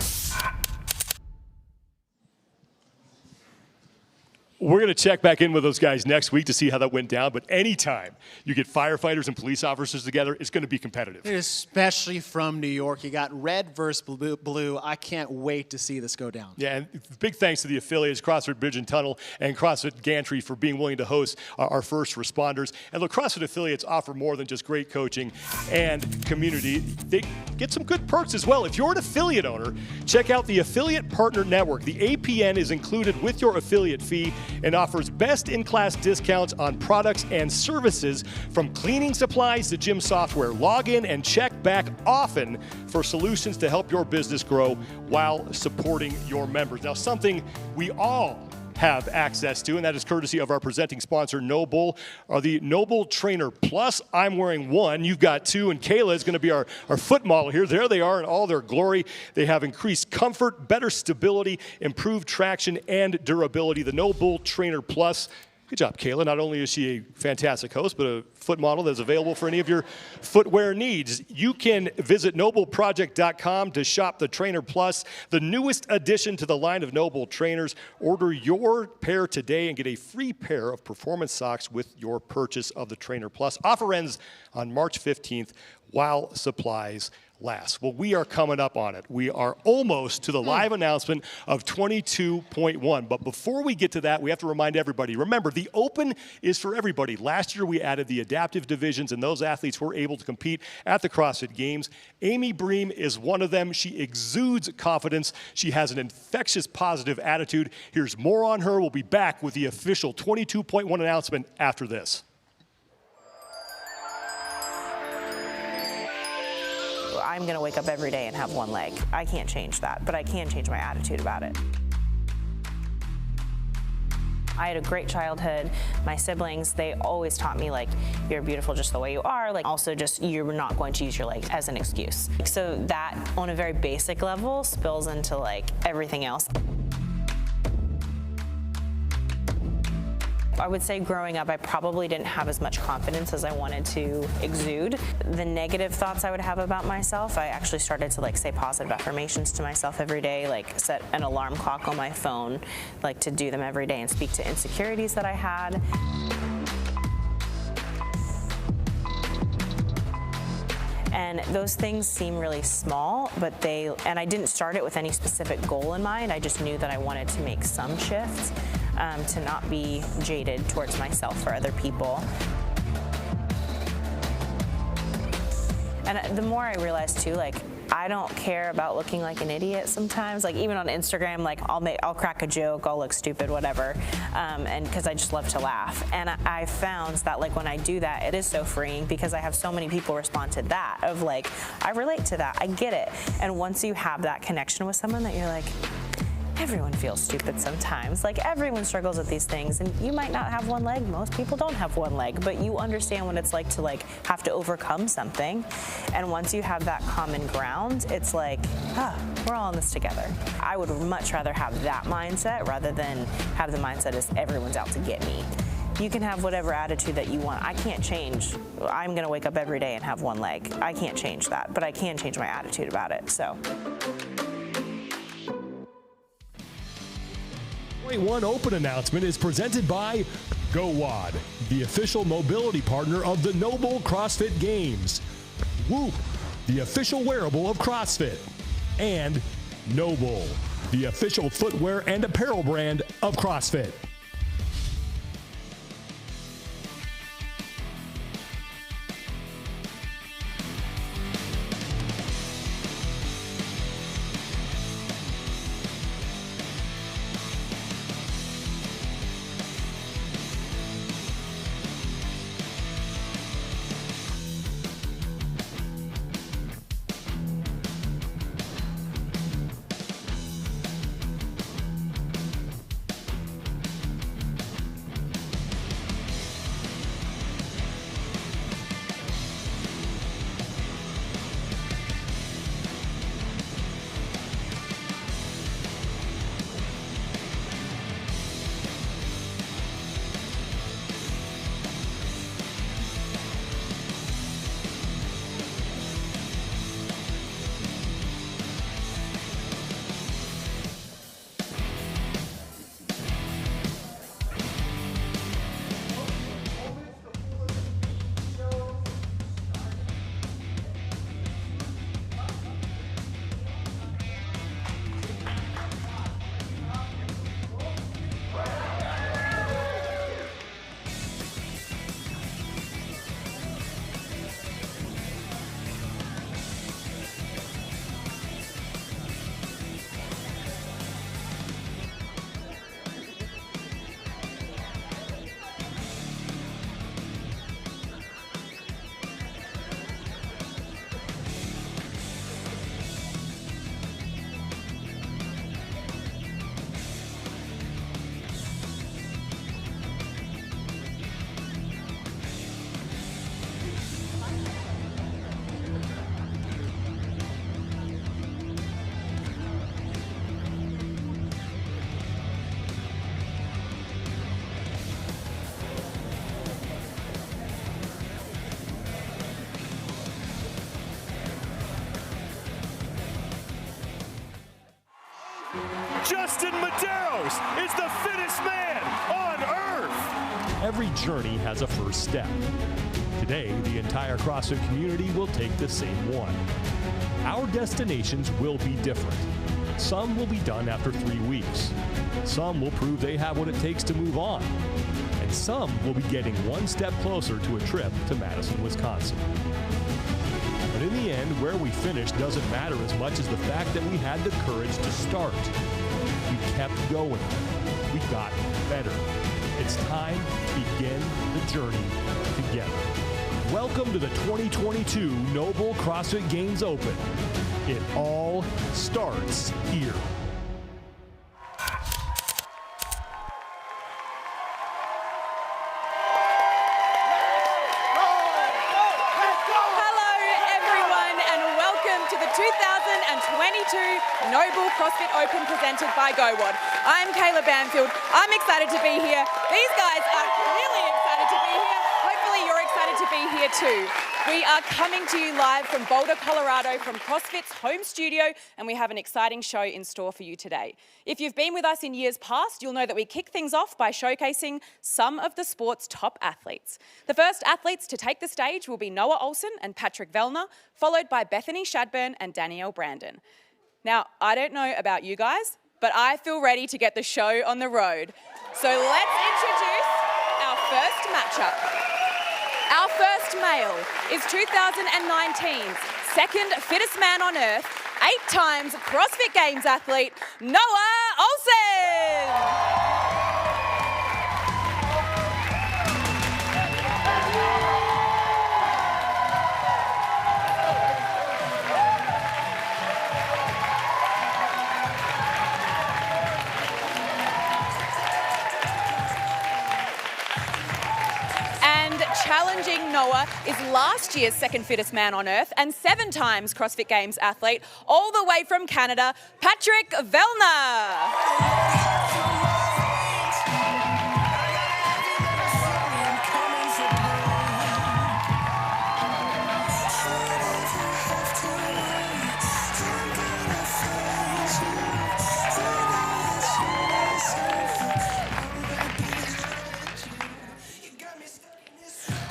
We're going to check back in with those guys next week to see how that went down. But anytime you get firefighters and police officers together, it's going to be competitive. Especially from New York. You got red versus blue. I can't wait to see this go down. Yeah, and big thanks to the affiliates, CrossFit Bridge and Tunnel and CrossFit Gantry, for being willing to host our first responders. And look, CrossFit affiliates offer more than just great coaching and community. They get some good perks as well. If you're an affiliate owner, check out the Affiliate Partner Network. The APN is included with your affiliate fee and offers best-in-class discounts on products and services, from cleaning supplies to gym software. Log in and check back often for solutions to help your business grow while supporting your members. Now, something we all have access to, and that is courtesy of our presenting sponsor, NOBULL, are the NOBULL Trainer Plus. I'm wearing one. You've got two, and Kayla is going to be our foot model here. There they are in all their glory. They have increased comfort, better stability, improved traction, and durability. The NOBULL Trainer Plus. Good job, Kayla. Not only is she a fantastic host, but a foot model that's available for any of your footwear needs. You can visit NOBULLproject.com to shop the Trainer Plus, the newest addition to the line of NOBULL trainers. Order your pair today and get a free pair of performance socks with your purchase of the Trainer Plus. Offer ends on March 15th while supplies last. Well, we are coming up on it. We are almost to the live announcement of 22.1. But before we get to that, we have to remind everybody, remember, the Open is for everybody. Last year, we added the adaptive divisions, and those athletes were able to compete at the CrossFit Games. Amy Bream is one of them. She exudes confidence. She has an infectious, positive attitude. Here's more on her. We'll be back with the official 22.1 announcement after this. I'm going to wake up every day and have one leg. I can't change that, but I can change my attitude about it. I had a great childhood. My siblings, they always taught me, like, you're beautiful just the way you are. Like, also just, you're not going to use your leg as an excuse. So that, on a very basic level, spills into, like, everything else. I would say growing up, I probably didn't have as much confidence as I wanted to exude. The negative thoughts I would have about myself, I actually started to, like, say positive affirmations to myself every day, like set an alarm clock on my phone, like to do them every day and speak to insecurities that I had. And those things seem really small, but and I didn't start it with any specific goal in mind. I just knew that I wanted to make some shifts, to not be jaded towards myself or other people. And the more I realized too, like, I don't care about looking like an idiot sometimes. Like, even on Instagram, like, I'll crack a joke, I'll look stupid, whatever, and because I just love to laugh. And I found that, like, when I do that, it is so freeing, because I have so many people respond to that, of like, I relate to that, I get it. And once you have that connection with someone, that you're like, everyone feels stupid sometimes. Like, everyone struggles with these things, and you might not have one leg. Most people don't have one leg, but you understand what it's like to, like, have to overcome something. And once you have that common ground, it's like, we're all in this together. I would much rather have that mindset rather than have the mindset as everyone's out to get me. You can have whatever attitude that you want. I can't change. I'm gonna wake up every day and have one leg. I can't change that, but I can change my attitude about it, so. One Open announcement is presented by GoWOD, the official mobility partner of the NOBULL CrossFit Games. Whoop, the official wearable of CrossFit. And NOBULL, the official footwear and apparel brand of CrossFit. Justin Medeiros is the fittest man on earth. Every journey has a first step. Today, the entire CrossFit community will take the same one. Our destinations will be different. Some will be done after 3 weeks. Some will prove they have what it takes to move on. And some will be getting one step closer to a trip to Madison, Wisconsin. But in the end, where we finish doesn't matter as much as the fact that we had the courage to start. We kept going. We got better. It's time to begin the journey together. Welcome to the 2022 NOBULL CrossFit Games Open. It all starts here. NOBULL CrossFit Open presented by GoWOD. I'm Kayla Banfield. I'm excited to be here. These guys are really excited to be here. Hopefully you're excited to be here too. We are coming to you live from Boulder, Colorado from CrossFit's home studio, and we have an exciting show in store for you today. If you've been with us in years past, you'll know that we kick things off by showcasing some of the sport's top athletes. The first athletes to take the stage will be Noah Ohlsen and Pat Vellner, followed by Bethany Shadburne and Danielle Brandon. Now, I don't know about you guys, but I feel ready to get the show on the road. So let's introduce our first matchup. Our first male is 2019's second fittest man on earth, 8 times CrossFit Games athlete, Noah Ohlsen. Challenging Noah is last year's second fittest man on earth and 7 times CrossFit Games athlete, all the way from Canada, Pat Vellner.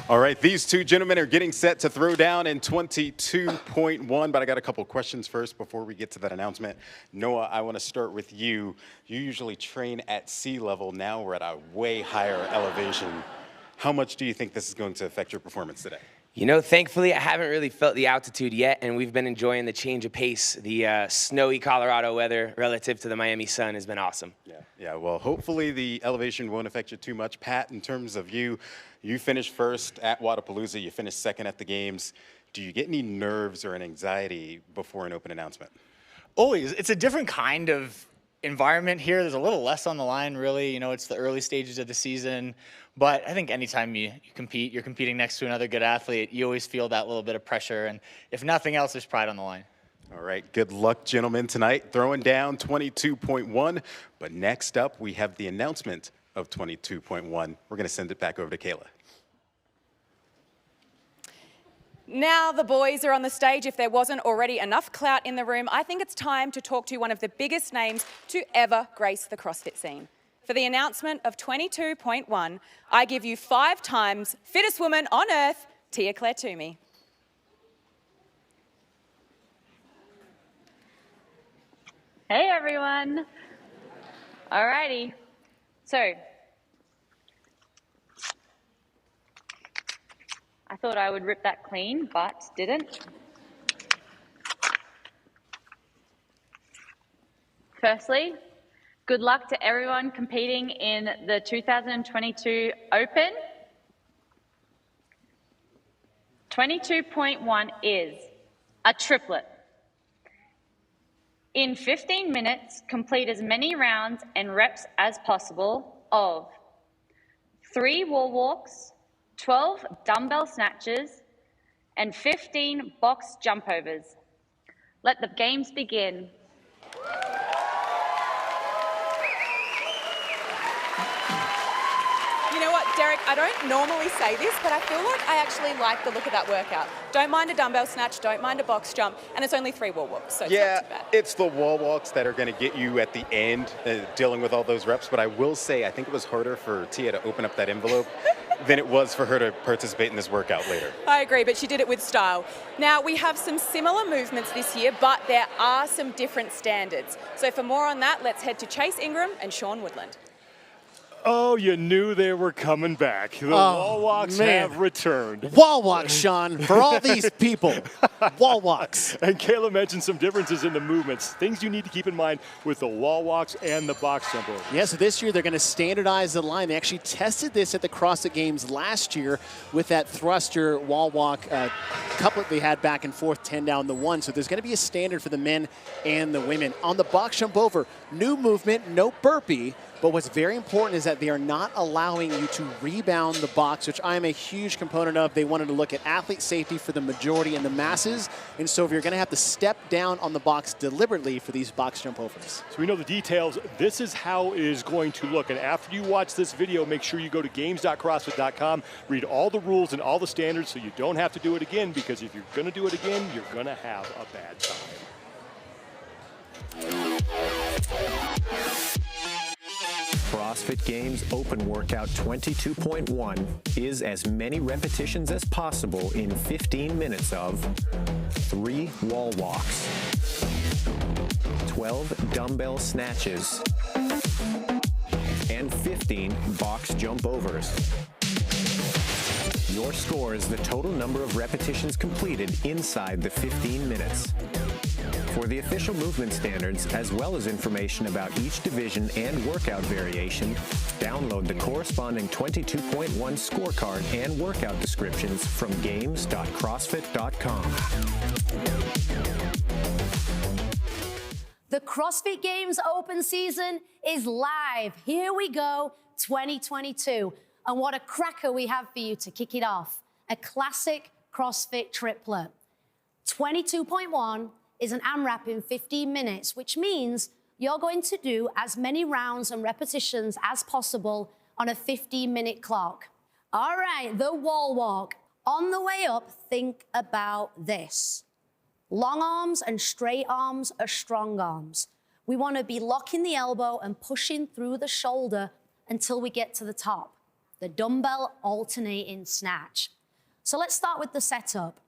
All right, these two gentlemen are getting set to throw down in 22.1, but I got a couple questions first before we get to that announcement. Noah, I want to start with you. You usually train at sea level. Now we're at a way higher elevation. How much do you think this is going to affect your performance today? You know, thankfully, I haven't really felt the altitude yet, and we've been enjoying the change of pace. The snowy Colorado weather relative to the Miami sun has been awesome. Yeah, well, hopefully the elevation won't affect you too much. Pat, in terms of you finished first at Wodapalooza, you finished second at the games. Do you get any nerves or an anxiety before an open announcement? Always. It's a different kind of environment here. There's a little less on the line, really. You know, it's the early stages of the season. But I think anytime you compete, you're competing next to another good athlete, you always feel that little bit of pressure. And if nothing else, there's pride on the line. All right, good luck, gentlemen, tonight. Throwing down 22.1. But next up, we have the announcement of 22.1. We're going to send it back over to Kayla. Now the boys are on the stage. If there wasn't already enough clout in the room, I think it's time to talk to one of the biggest names to ever grace the CrossFit scene. For the announcement of 22.1, I give you 5 times fittest woman on earth, Tia-Clair Toomey. Hey everyone. Alrighty. So, I thought I would rip that clean, but didn't. Firstly, good luck to everyone competing in the 2022 Open. 22.1 is a triplet. In 15 minutes, complete as many rounds and reps as possible of 3 wall walks, 12 dumbbell snatches, and 15 box jump overs. Let the games begin. You know what? Derek, I don't normally say this, but I feel like I actually like the look of that workout. Don't mind a dumbbell snatch, don't mind a box jump, and it's only 3 wall walks, so it's not too bad. It's the wall walks that are going to get you at the end dealing with all those reps, but I will say I think it was harder for Tia to open up that envelope than it was for her to participate in this workout later. I agree, but she did it with style. Now, we have some similar movements this year, but there are some different standards. So for more on that, let's head to Chase Ingram and Sean Woodland. Oh, you knew they were coming back. The wall walks have returned. Wall walks, Sean, for all these people. Wall walks. And Kayla mentioned some differences in the movements, things you need to keep in mind with the wall walks and the box jump over. Yeah, so this year they're going to standardize the line. They actually tested this at the CrossFit Games last year with that thruster wall walk couplet they had back and forth, 10 down the 1. So there's going to be a standard for the men and the women. On the box jump over, new movement, no burpee. But what's very important is that they are not allowing you to rebound the box, which I am a huge component of. They wanted to look at athlete safety for the majority and the masses. And so if you're going to have to step down on the box deliberately for these box jump overs. So we know the details. This is how it is going to look. And after you watch this video, make sure you go to games.crossfit.com, read all the rules and all the standards so you don't have to do it again, because if you're going to do it again, you're going to have a bad time. CrossFit Games Open Workout 22.1 is as many repetitions as possible in 15 minutes of 3 wall walks, 12 dumbbell snatches, and 15 box jump overs. Your score is the total number of repetitions completed inside the 15 minutes. For the official movement standards, as well as information about each division and workout variation, download the corresponding 22.1 scorecard and workout descriptions from games.crossfit.com. The CrossFit Games Open season is live. Here we go, 2022. And what a cracker we have for you to kick it off. A classic CrossFit triplet. 22.1 is an AMRAP in 15 minutes, which means you're going to do as many rounds and repetitions as possible on a 15-minute clock. All right, the wall walk. On the way up, think about this. Long arms and straight arms are strong arms. We want to be locking the elbow and pushing through the shoulder until we get to the top. The dumbbell alternating snatch. So let's start with the setup.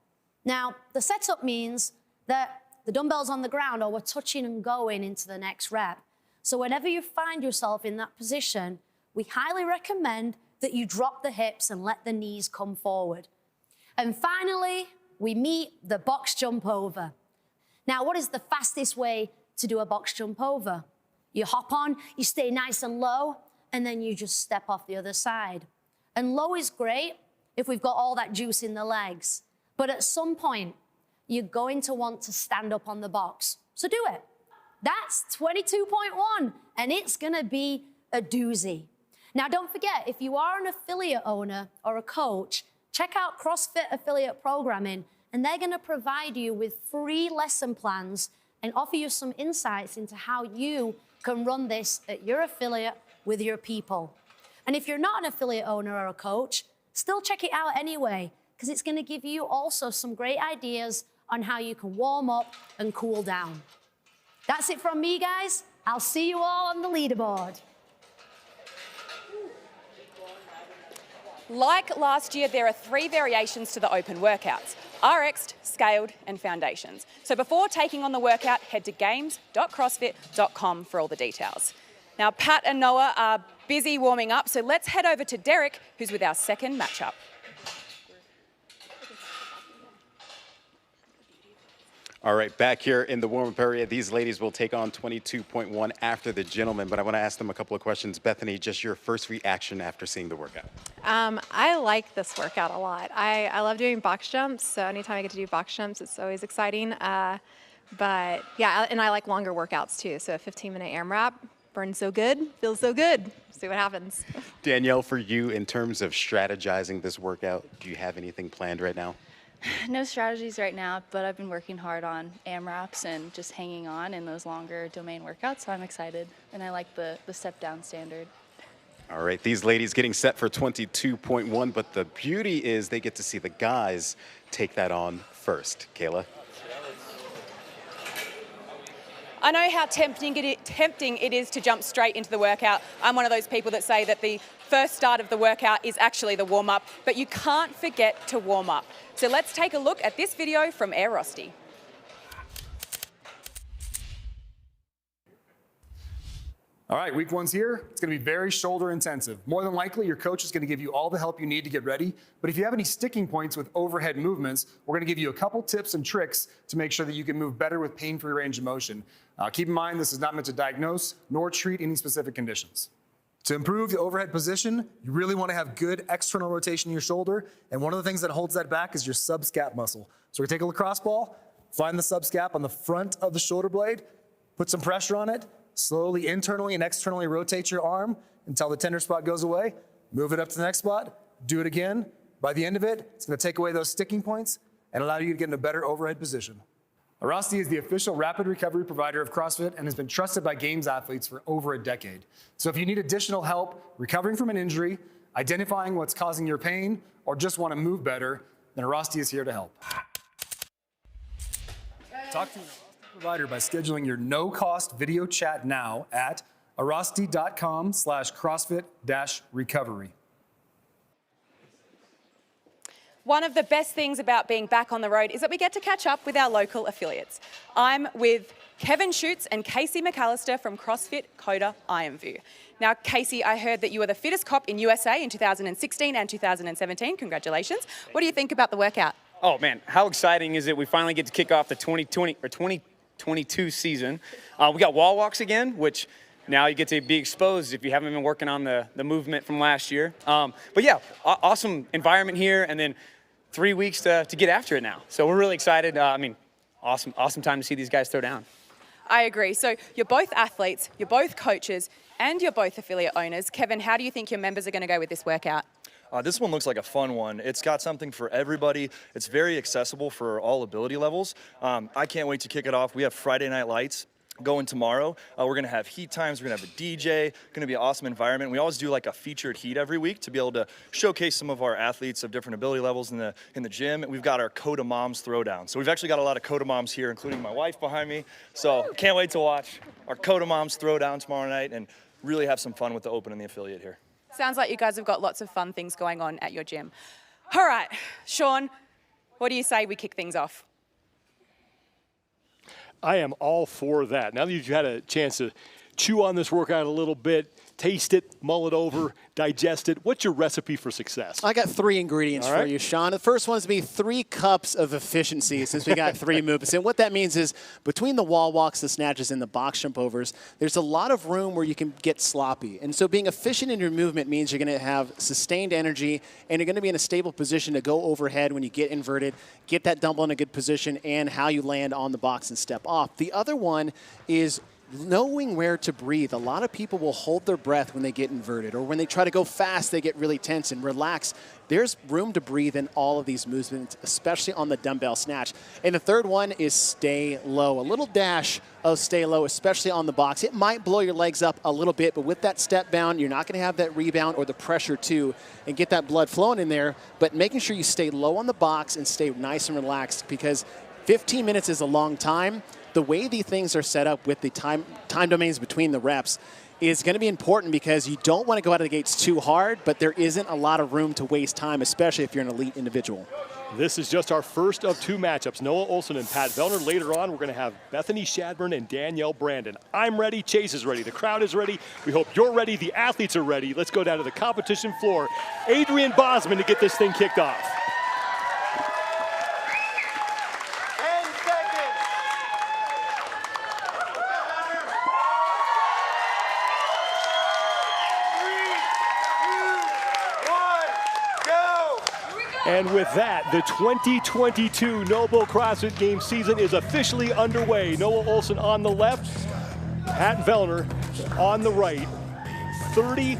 Now, the setup means that the dumbbell's on the ground or we're touching and going into the next rep. So whenever you find yourself in that position, we highly recommend that you drop the hips and let the knees come forward. And finally, we meet the box jump over. Now, what is the fastest way to do a box jump over? You hop on, you stay nice and low, and then you just step off the other side. And low is great if we've got all that juice in the legs. But at some point, you're going to want to stand up on the box. So do it. That's 22.1, and it's gonna be a doozy. Now, don't forget, if you are an affiliate owner or a coach, check out CrossFit Affiliate Programming, and they're gonna provide you with free lesson plans and offer you some insights into how you can run this at your affiliate with your people. And if you're not an affiliate owner or a coach, still check it out anyway, because it's gonna give you also some great ideas on how you can warm up and cool down. That's it from me, guys. I'll see you all on the leaderboard. Like last year, there are 3 variations to the open workouts: RX, scaled, and foundations. So before taking on the workout, head to games.crossfit.com for all the details. Now, Pat and Noah are busy warming up, so let's head over to Derek, who's with our second matchup. All right, back here in the warm-up area, these ladies will take on 22.1 after the gentlemen, but I want to ask them a couple of questions. Bethany, just your first reaction after seeing the workout. I like this workout a lot. I love doing box jumps, so anytime I get to do box jumps, it's always exciting. But yeah, and I like longer workouts too, so a 15-minute AMRAP burns so good, feels so good. See what happens. Danielle, for you, in terms of strategizing this workout, do you have anything planned right now? No strategies right now, but I've been working hard on AMRAPs and just hanging on in those longer domain workouts, so I'm excited. And I like the step down standard. All right, these ladies getting set for 22.1, but the beauty is they get to see the guys take that on first. Kayla. I know how tempting it is to jump straight into the workout. I'm one of those people that say that the first start of the workout is actually the warm-up, but you can't forget to warm up. So let's take a look at this video from Air Rosti. All right, week one's here. It's going to be very shoulder intensive. More than likely, your coach is going to give you all the help you need to get ready. But if you have any sticking points with overhead movements, we're going to give you a couple tips and tricks to make sure that you can move better with pain-free range of motion. Keep in mind, this is not meant to diagnose nor treat any specific conditions. To improve the overhead position, you really want to have good external rotation in your shoulder. And one of the things that holds that back is your subscap muscle. So we're going to take a lacrosse ball, find the subscap on the front of the shoulder blade, put some pressure on it, slowly internally and externally rotate your arm until the tender spot goes away. Move it up to the next spot. Do it again. By the end of it, it's going to take away those sticking points and allow you to get in a better overhead position. Rosti is the official rapid recovery provider of CrossFit and has been trusted by Games athletes for over a decade. So if you need additional help recovering from an injury, identifying what's causing your pain, or just want to move better, then Rosti is here to help. Talk to provider by scheduling your no-cost video chat now at arosti.com/CrossFit-recovery. One of the best things about being back on the road is that we get to catch up with our local affiliates. I'm with Kevin Schutz and Casey McAllister from CrossFit Coda Ironview. Now, Casey, I heard that you were the fittest cop in USA in 2016 and 2017. Congratulations. What do you think about the workout? Oh man, how exciting is it? We finally get to kick off the 2022 season. We got wall walks again, which now you get to be exposed if you haven't been working on the movement from last year. But yeah, awesome environment here, and then 3 weeks to get after it now. So we're really excited. I mean, awesome time to see these guys throw down. I agree. So you're both athletes, you're both coaches, and you're both affiliate owners. Kevin, how do you think your members are going to go with this workout? This one looks like a fun one. It's got something for everybody. It's very accessible for all ability levels. I can't wait to kick it off. We have Friday Night Lights going tomorrow. We're going to have heat times. We're going to have a DJ. Going to be an awesome environment. We always do like a featured heat every week to be able to showcase some of our athletes of different ability levels in the gym. And we've got our Coda Moms Throwdown. So we've actually got a lot of Coda Moms here, including my wife behind me. So can't wait to watch our Coda Moms Throwdown tomorrow night and really have some fun with the Open and the affiliate here. Sounds like you guys have got lots of fun things going on at your gym. All right, Sean, what do you say we kick things off? I am all for that. Now that you've had a chance to chew on this workout a little bit, taste it, mull it over, digest it, what's your recipe for success? I got 3 ingredients for you, Sean. The first one is to be 3 cups of efficiency since we got 3 movements. And what that means is between the wall walks, the snatches, and the box jump overs, there's a lot of room where you can get sloppy. And so being efficient in your movement means you're going to have sustained energy and you're going to be in a stable position to go overhead when you get inverted, get that dumbbell in a good position, and how you land on the box and step off. The other one is knowing where to breathe. A lot of people will hold their breath when they get inverted, or when they try to go fast, they get really tense and relax. There's room to breathe in all of these movements, especially on the dumbbell snatch. And the third one is stay low. A little dash of stay low, especially on the box. It might blow your legs up a little bit, but with that step down, you're not going to have that rebound or the pressure too, and get that blood flowing in there. But making sure you stay low on the box and stay nice and relaxed, because 15 minutes is a long time. The way these things are set up with the time domains between the reps is going to be important, because you don't want to go out of the gates too hard, but there isn't a lot of room to waste time, especially if you're an elite individual. This is just our first of 2 matchups. Noah Ohlsen and Pat Vellner. Later on, we're going to have Bethany Shadburne and Danielle Brandon. I'm ready. Chase is ready. The crowd is ready. We hope you're ready. The athletes are ready. Let's go down to the competition floor. Adrian Bosman to get this thing kicked off. And with that, the 2022 NOBULL CrossFit Games season is officially underway. Noah Ohlsen on the left, Pat Vellner on the right. 30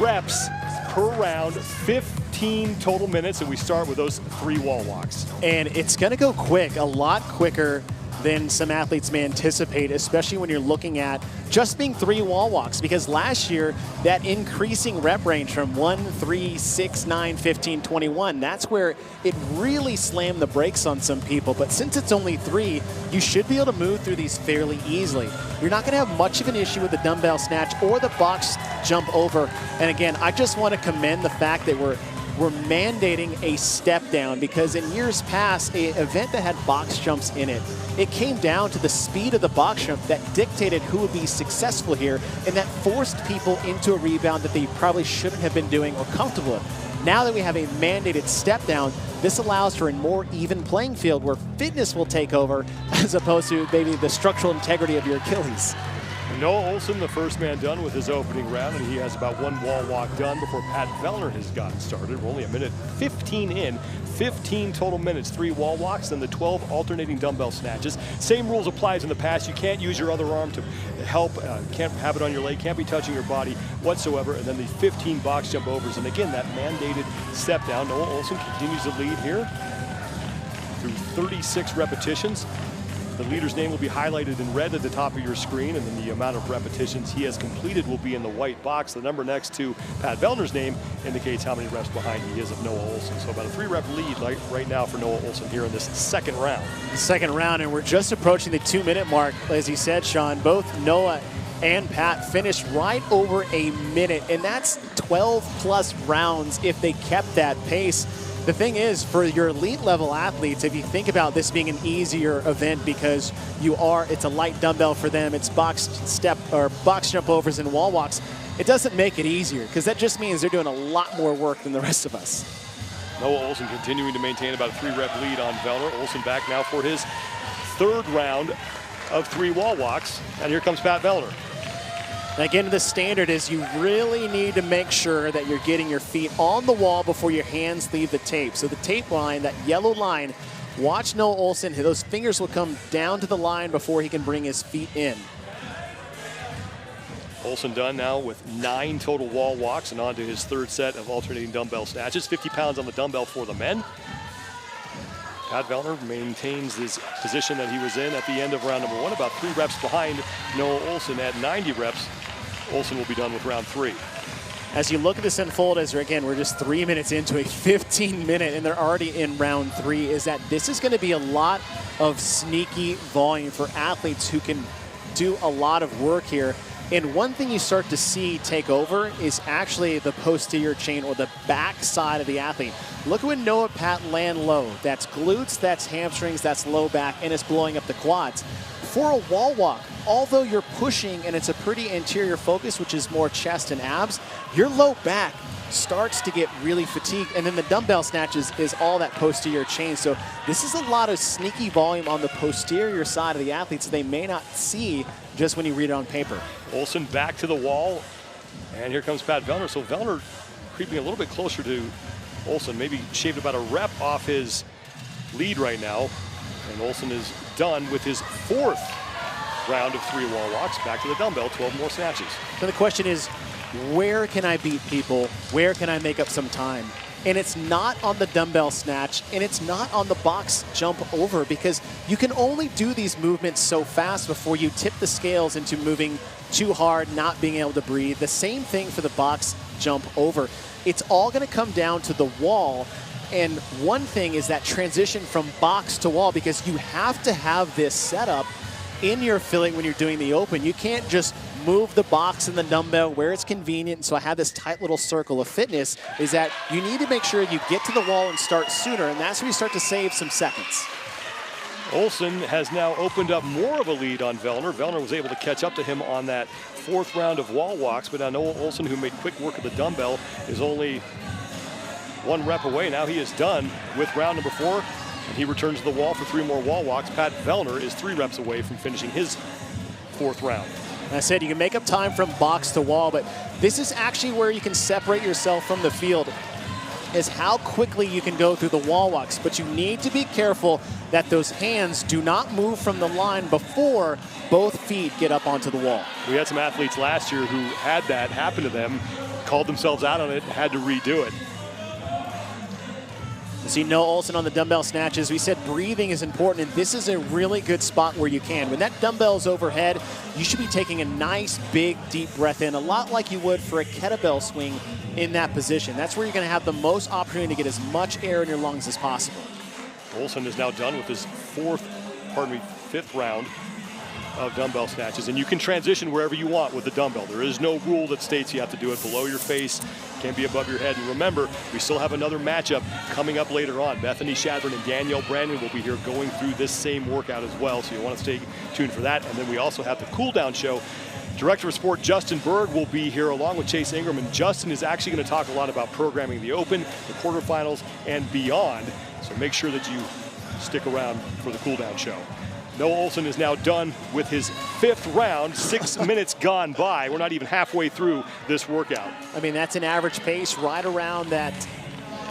reps per round, 15 total minutes, and we start with those 3 wall walks. And it's going to go quick, a lot quicker than some athletes may anticipate, especially when you're looking at just being 3 wall walks, because last year that increasing rep range from 1, 3, 6, 9, 15, 21, that's where it really slammed the brakes on some people. But since it's only 3, you should be able to move through these fairly easily. You're not going to have much of an issue with the dumbbell snatch or the box jump over. And again, I just want to commend the fact that we're mandating a step down, because in years past, an event that had box jumps in it, it came down to the speed of the box jump that dictated who would be successful here, and that forced people into a rebound that they probably shouldn't have been doing or comfortable with. Now that we have a mandated step down, this allows for a more even playing field where fitness will take over as opposed to maybe the structural integrity of your Achilles. Noah Ohlsen, the first man done with his opening round, and he has about 1 wall walk done before Pat Vellner has gotten started. We're only a minute 15 in, 15 total minutes, 3 wall walks, then the 12 alternating dumbbell snatches. Same rules apply as in the past. You can't use your other arm to help, can't have it on your leg, can't be touching your body whatsoever, and then the 15 box jump overs. And again, that mandated step down. Noah Ohlsen continues to lead here through 36 repetitions. The leader's name will be highlighted in red at the top of your screen, and then the amount of repetitions he has completed will be in the white box. The number next to Pat Vellner's name indicates how many reps behind he is of Noah Ohlsen. So about a 3-rep lead right now for Noah Ohlsen here in this second round. Second round, and we're just approaching the 2-minute mark. As you said, Sean, both Noah and Pat finished right over a minute, and that's 12-plus rounds if they kept that pace. The thing is, for your elite level athletes, if you think about this being an easier event because it's a light dumbbell for them, it's box step or box jump overs and wall walks, it doesn't make it easier, because that just means they're doing a lot more work than the rest of us. Noah Ohlsen continuing to maintain about a 3-rep lead on Vellner. Ohlsen back now for his 3rd round of 3 wall walks, and here comes Pat Vellner. Again, the standard is you really need to make sure that you're getting your feet on the wall before your hands leave the tape. So the tape line, that yellow line, watch Noah Ohlsen. Those fingers will come down to the line before he can bring his feet in. Ohlsen done now with 9 total wall walks and on to his 3rd set of alternating dumbbell snatches. 50 pounds on the dumbbell for the men. Pat Vellner maintains his position that he was in at the end of round number 1, about 3 reps behind Noah Ohlsen at 90 reps. Ohlsen will be done with round 3. As you look at this unfold, we're just 3 minutes into a 15-minute, and they're already in round 3, is that this is going to be a lot of sneaky volume for athletes who can do a lot of work here. And one thing you start to see take over is actually the posterior chain, or the back side of the athlete. Look at when Noah Pat land low. That's glutes, that's hamstrings, that's low back, and it's blowing up the quads. For a wall walk, although you're pushing and it's a pretty anterior focus, which is more chest and abs, your low back starts to get really fatigued, and then the dumbbell snatches is all that posterior chain. So this is a lot of sneaky volume on the posterior side of the athletes that they may not see just when you read it on paper. Ohlsen back to the wall, and here comes Pat Vellner. So Vellner creeping a little bit closer to Ohlsen, maybe shaved about a rep off his lead right now. And Ohlsen is done with his 4th round of 3 wall walks. Back to the dumbbell, 12 more snatches. So the question is, where can I beat people? Where can I make up some time? And it's not on the dumbbell snatch, and it's not on the box jump over, because you can only do these movements so fast before you tip the scales into moving too hard, not being able to breathe. The same thing for the box jump over. It's all going to come down to the wall. And one thing is that transition from box to wall, because you have to have this setup in your affiliate when you're doing the open. You can't just move the box and the dumbbell where it's convenient. So I have this tight little circle of fitness, is that you need to make sure you get to the wall and start sooner, and that's when you start to save some seconds. Ohlsen has now opened up more of a lead on Vellner. Vellner was able to catch up to him on that 4th round of wall walks, but now Noah Ohlsen, who made quick work of the dumbbell, is only 1 rep away. Now he is done with round number 4, and he returns to the wall for 3 more wall walks. Pat Vellner is 3 reps away from finishing his 4th round. I said you can make up time from box to wall, but this is actually where you can separate yourself from the field, is how quickly you can go through the wall walks. But you need to be careful that those hands do not move from the line before both feet get up onto the wall. We had some athletes last year who had that happen to them, called themselves out on it, had to redo it. You see Noah Ohlsen on the dumbbell snatches. We said breathing is important, and this is a really good spot where you can. When that dumbbell's overhead, you should be taking a nice, big, deep breath in, a lot like you would for a kettlebell swing in that position. That's where you're going to have the most opportunity to get as much air in your lungs as possible. Ohlsen is now done with his fifth round of dumbbell snatches, and you can transition wherever you want with the dumbbell. There is no rule that states you have to do it below your face, can't be above your head. And remember, we still have another matchup coming up later on. Bethany Shadburne and Danielle Brandon will be here going through this same workout as well, so you want to stay tuned for that. And then we also have the cool down show. Director of Sport Justin Bergh will be here along with Chase Ingram, and Justin is actually going to talk a lot about programming the Open, the quarterfinals, and beyond. So make sure that you stick around for the cool down show. Noah Ohlsen is now done with his 5th round, 6 minutes gone by. We're not even halfway through this workout. I mean, that's an average pace right around that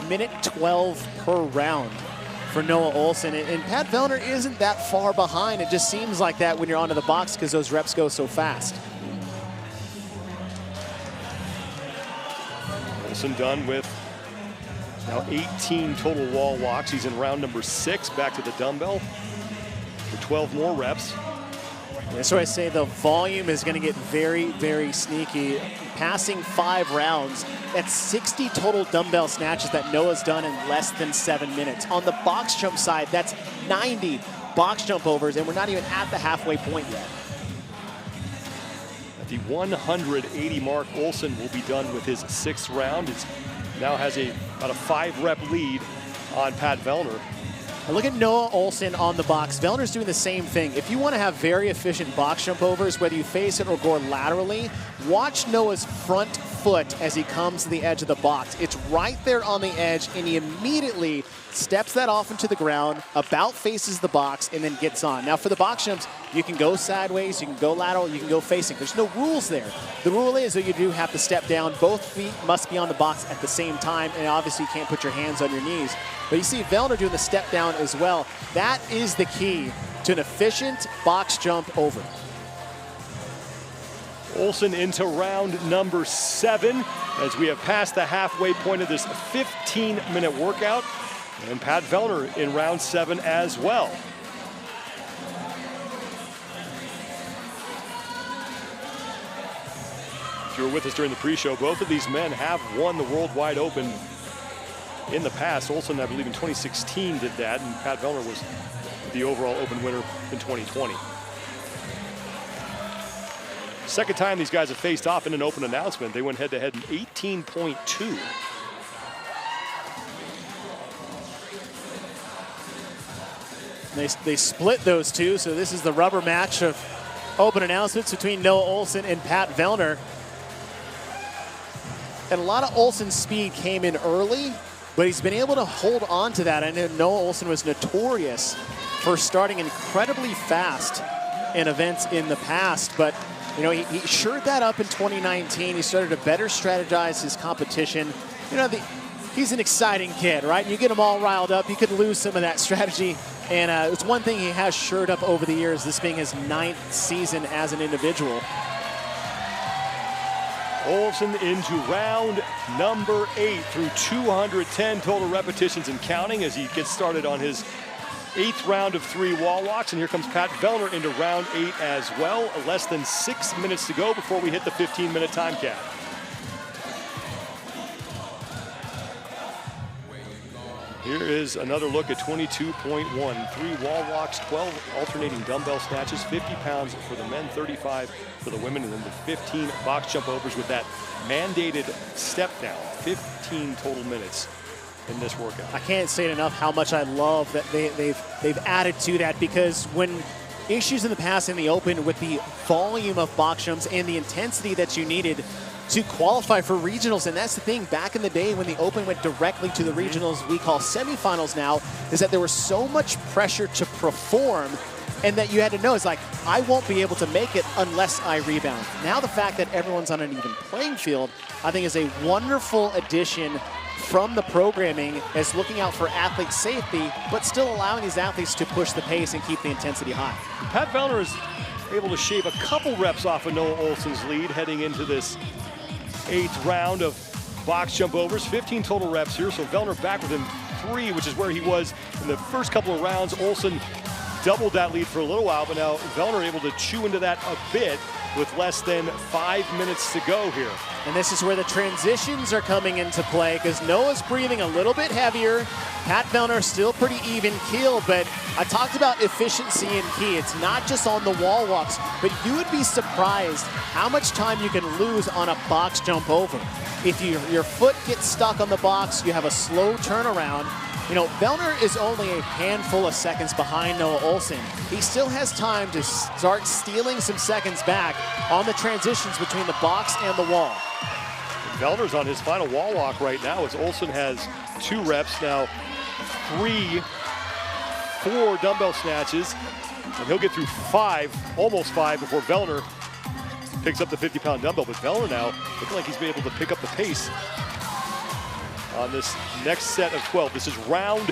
minute 12 per round for Noah Ohlsen. And Pat Vellner isn't that far behind. It just seems like that when you're onto the box because those reps go so fast. Ohlsen done with now 18 total wall walks. He's in round number 6, back to the dumbbell for 12 more reps. That's why I say the volume is going to get very, very sneaky. Passing 5 rounds, that's 60 total dumbbell snatches that Noah's done in less than 7 minutes. On the box jump side, that's 90 box jump overs, and we're not even at the halfway point yet. At the 180 mark, Ohlsen will be done with his 6th round. He now has about a 5-rep lead on Pat Vellner. And look at Noah Ohlsen on the box. Vellner's doing the same thing. If you want to have very efficient box jump overs, whether you face it or go laterally, watch Noah's front foot as he comes to the edge of the box. It's right there on the edge, and he immediately steps that off into the ground, about faces the box, and then gets on. Now for the box jumps, you can go sideways, you can go lateral, you can go facing. There's no rules there. The rule is that you do have to step down. Both feet must be on the box at the same time, and obviously you can't put your hands on your knees. But you see Vellner doing the step down as well. That is the key to an efficient box jump over. Ohlsen into round number 7 as we have passed the halfway point of this 15-minute workout. And Pat Vellner in round 7 as well. If you were with us during the pre-show, both of these men have won the Worldwide Open in the past. Ohlsen, I believe, in 2016 did that, and Pat Vellner was the overall Open winner in 2020. Second time these guys have faced off in an Open announcement. They went head-to-head in 18.2. They split those two, so this is the rubber match of Open announcements between Noah Ohlsen and Pat Vellner. And a lot of Ohlsen's speed came in early, but he's been able to hold on to that. I know Noah Ohlsen was notorious for starting incredibly fast in events in the past, but you know, he shored that up in 2019. He started to better strategize his competition. You know, he's an exciting kid, right? And you get him all riled up, you could lose some of that strategy. And it's one thing he has shored up over the years, this being his 9th season as an individual. Ohlsen into round number 8 through 210 total repetitions and counting as he gets started on his 8th round of 3 wall walks. And here comes Pat Vellner into round 8 as well. Less than 6 minutes to go before we hit the 15-minute time cap. Here is another look at 22.1. 3 wall walks, 12 alternating dumbbell snatches, 50 pounds for the men, 35 for the women, and then the 15 box jump overs with that mandated step down. 15 total minutes in this workout. I can't say it enough how much I love that they've added to that, because when issues in the past in the Open with the volume of box jumps and the intensity that you needed to qualify for regionals, and that's the thing, back in the day when the Open went directly to the regionals we call semifinals now, is that there was so much pressure to perform, and that you had to know, it's like, I won't be able to make it unless I rebound. Now the fact that everyone's on an even playing field, I think is a wonderful addition from the programming, as looking out for athlete safety, but still allowing these athletes to push the pace and keep the intensity high. Pat Vellner is able to shave a couple reps off of Noah Ohlsen's lead heading into this 8th round of box jump overs. 15 total reps here, so Vellner back within 23, which is where he was in the first couple of rounds. Ohlsen doubled that lead for a little while, but now Vellner able to chew into that a bit with less than 5 minutes to go here. And this is where the transitions are coming into play because Noah's breathing a little bit heavier. Pat Vellner still pretty even keel, but I talked about efficiency and key. It's not just on the wall walks, but you would be surprised how much time you can lose on a box jump over. If your foot gets stuck on the box, you have a slow turnaround. You know, Vellner is only a handful of seconds behind Noah Ohlsen. He still has time to start stealing some seconds back on the transitions between the box and the wall. Vellner's on his final wall walk right now as Ohlsen has 2 reps now, 4 dumbbell snatches, and he'll get through 5, almost 5 before Vellner picks up the 50-pound dumbbell. But Vellner now looking like he's been able to pick up the pace on this next set of 12. This is round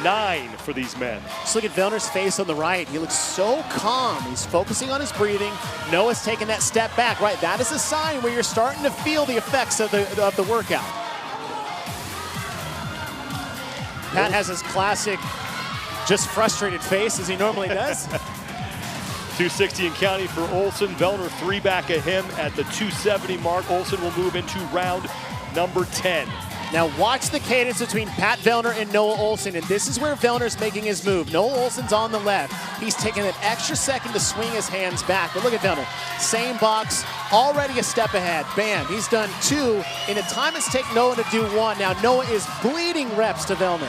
9 for these men. Just look at Vellner's face on the right. He looks so calm. He's focusing on his breathing. Noah's taking that step back, right? That is a sign where you're starting to feel the effects of the workout. Pat has his classic, just frustrated face as he normally does. 260 and counting for Ohlsen. Vellner 3 back of him at the 270 mark. Ohlsen will move into round number 10. Now watch the cadence between Pat Vellner and Noah Ohlsen, and this is where Vellner's making his move. Noah Ohlsen's on the left. He's taking an extra second to swing his hands back, but look at Vellner. Same box, already a step ahead. Bam, he's done 2 in the time it's taken Noah to do 1. Now Noah is bleeding reps to Vellner.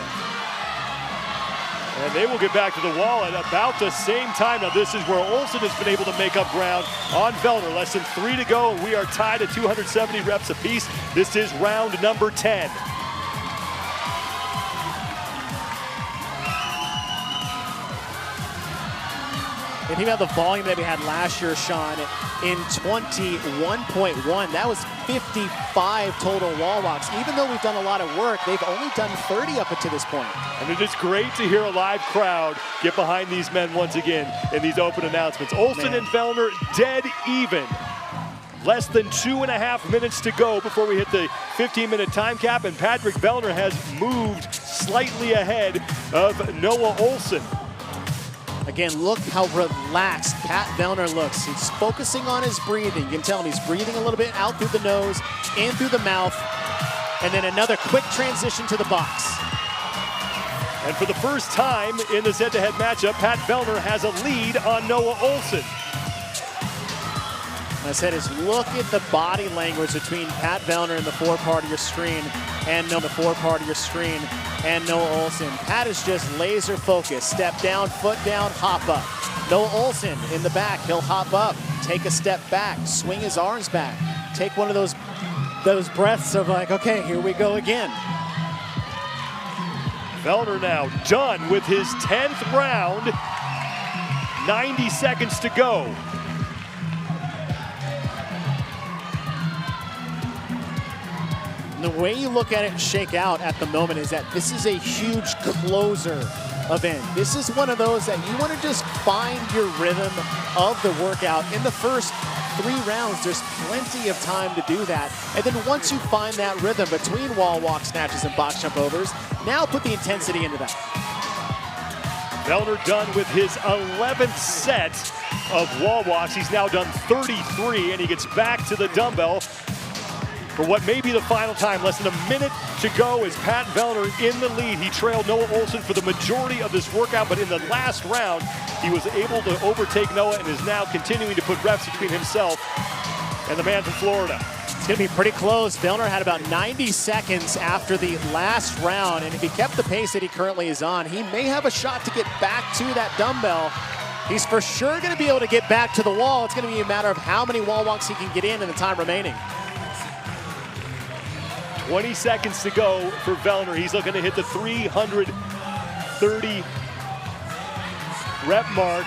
And they will get back to the wall at about the same time. Now this is where Ohlsen has been able to make up ground on Vellner. Less than 3 to go, and we are tied at 270 reps apiece. This is round number 10. And think about the volume that we had last year, Sean, in 21.1. That was 55 total wall walks. Even though we've done a lot of work, they've only done 30 up until this point. And it is great to hear a live crowd get behind these men once again in these open announcements. Ohlsen and Vellner dead even. Less than 2.5 minutes to go before we hit the 15-minute time cap, and Patrick Vellner has moved slightly ahead of Noah Ohlsen. Again, look how relaxed Pat Vellner looks. He's focusing on his breathing. You can tell him he's breathing a little bit out through the nose, in through the mouth, and then another quick transition to the box. And for the first time in this head-to-head matchup, Pat Vellner has a lead on Noah Ohlsen. I said is look at the body language between Pat Vellner in the forepart of your screen and Noah, the forepart of your screen, and Noah Ohlsen. Pat is just laser focused. Step down, foot down, hop up. Noah Ohlsen in the back, he'll hop up, take a step back, swing his arms back, take one of those breaths of like, okay, here we go again. Vellner now done with his 10th round. 90 seconds to go. The way you look at it and shake out at the moment is that this is a huge closer event. This is one of those that you want to just find your rhythm of the workout. In the first 3 rounds, there's plenty of time to do that. And then once you find that rhythm between wall walk snatches and box jump overs, now put the intensity into that. Vellner done with his 11th set of wall walks. He's now done 33, and he gets back to the dumbbell for what may be the final time. Less than a minute to go is Pat Vellner in the lead. He trailed Noah Ohlsen for the majority of this workout, but in the last round, he was able to overtake Noah and is now continuing to put reps between himself and the man from Florida. It's going to be pretty close. Vellner had about 90 seconds after the last round, and if he kept the pace that he currently is on, he may have a shot to get back to that dumbbell. He's for sure going to be able to get back to the wall. It's going to be a matter of how many wall walks he can get in the time remaining. 20 seconds to go for Vellner. He's looking to hit the 330 rep mark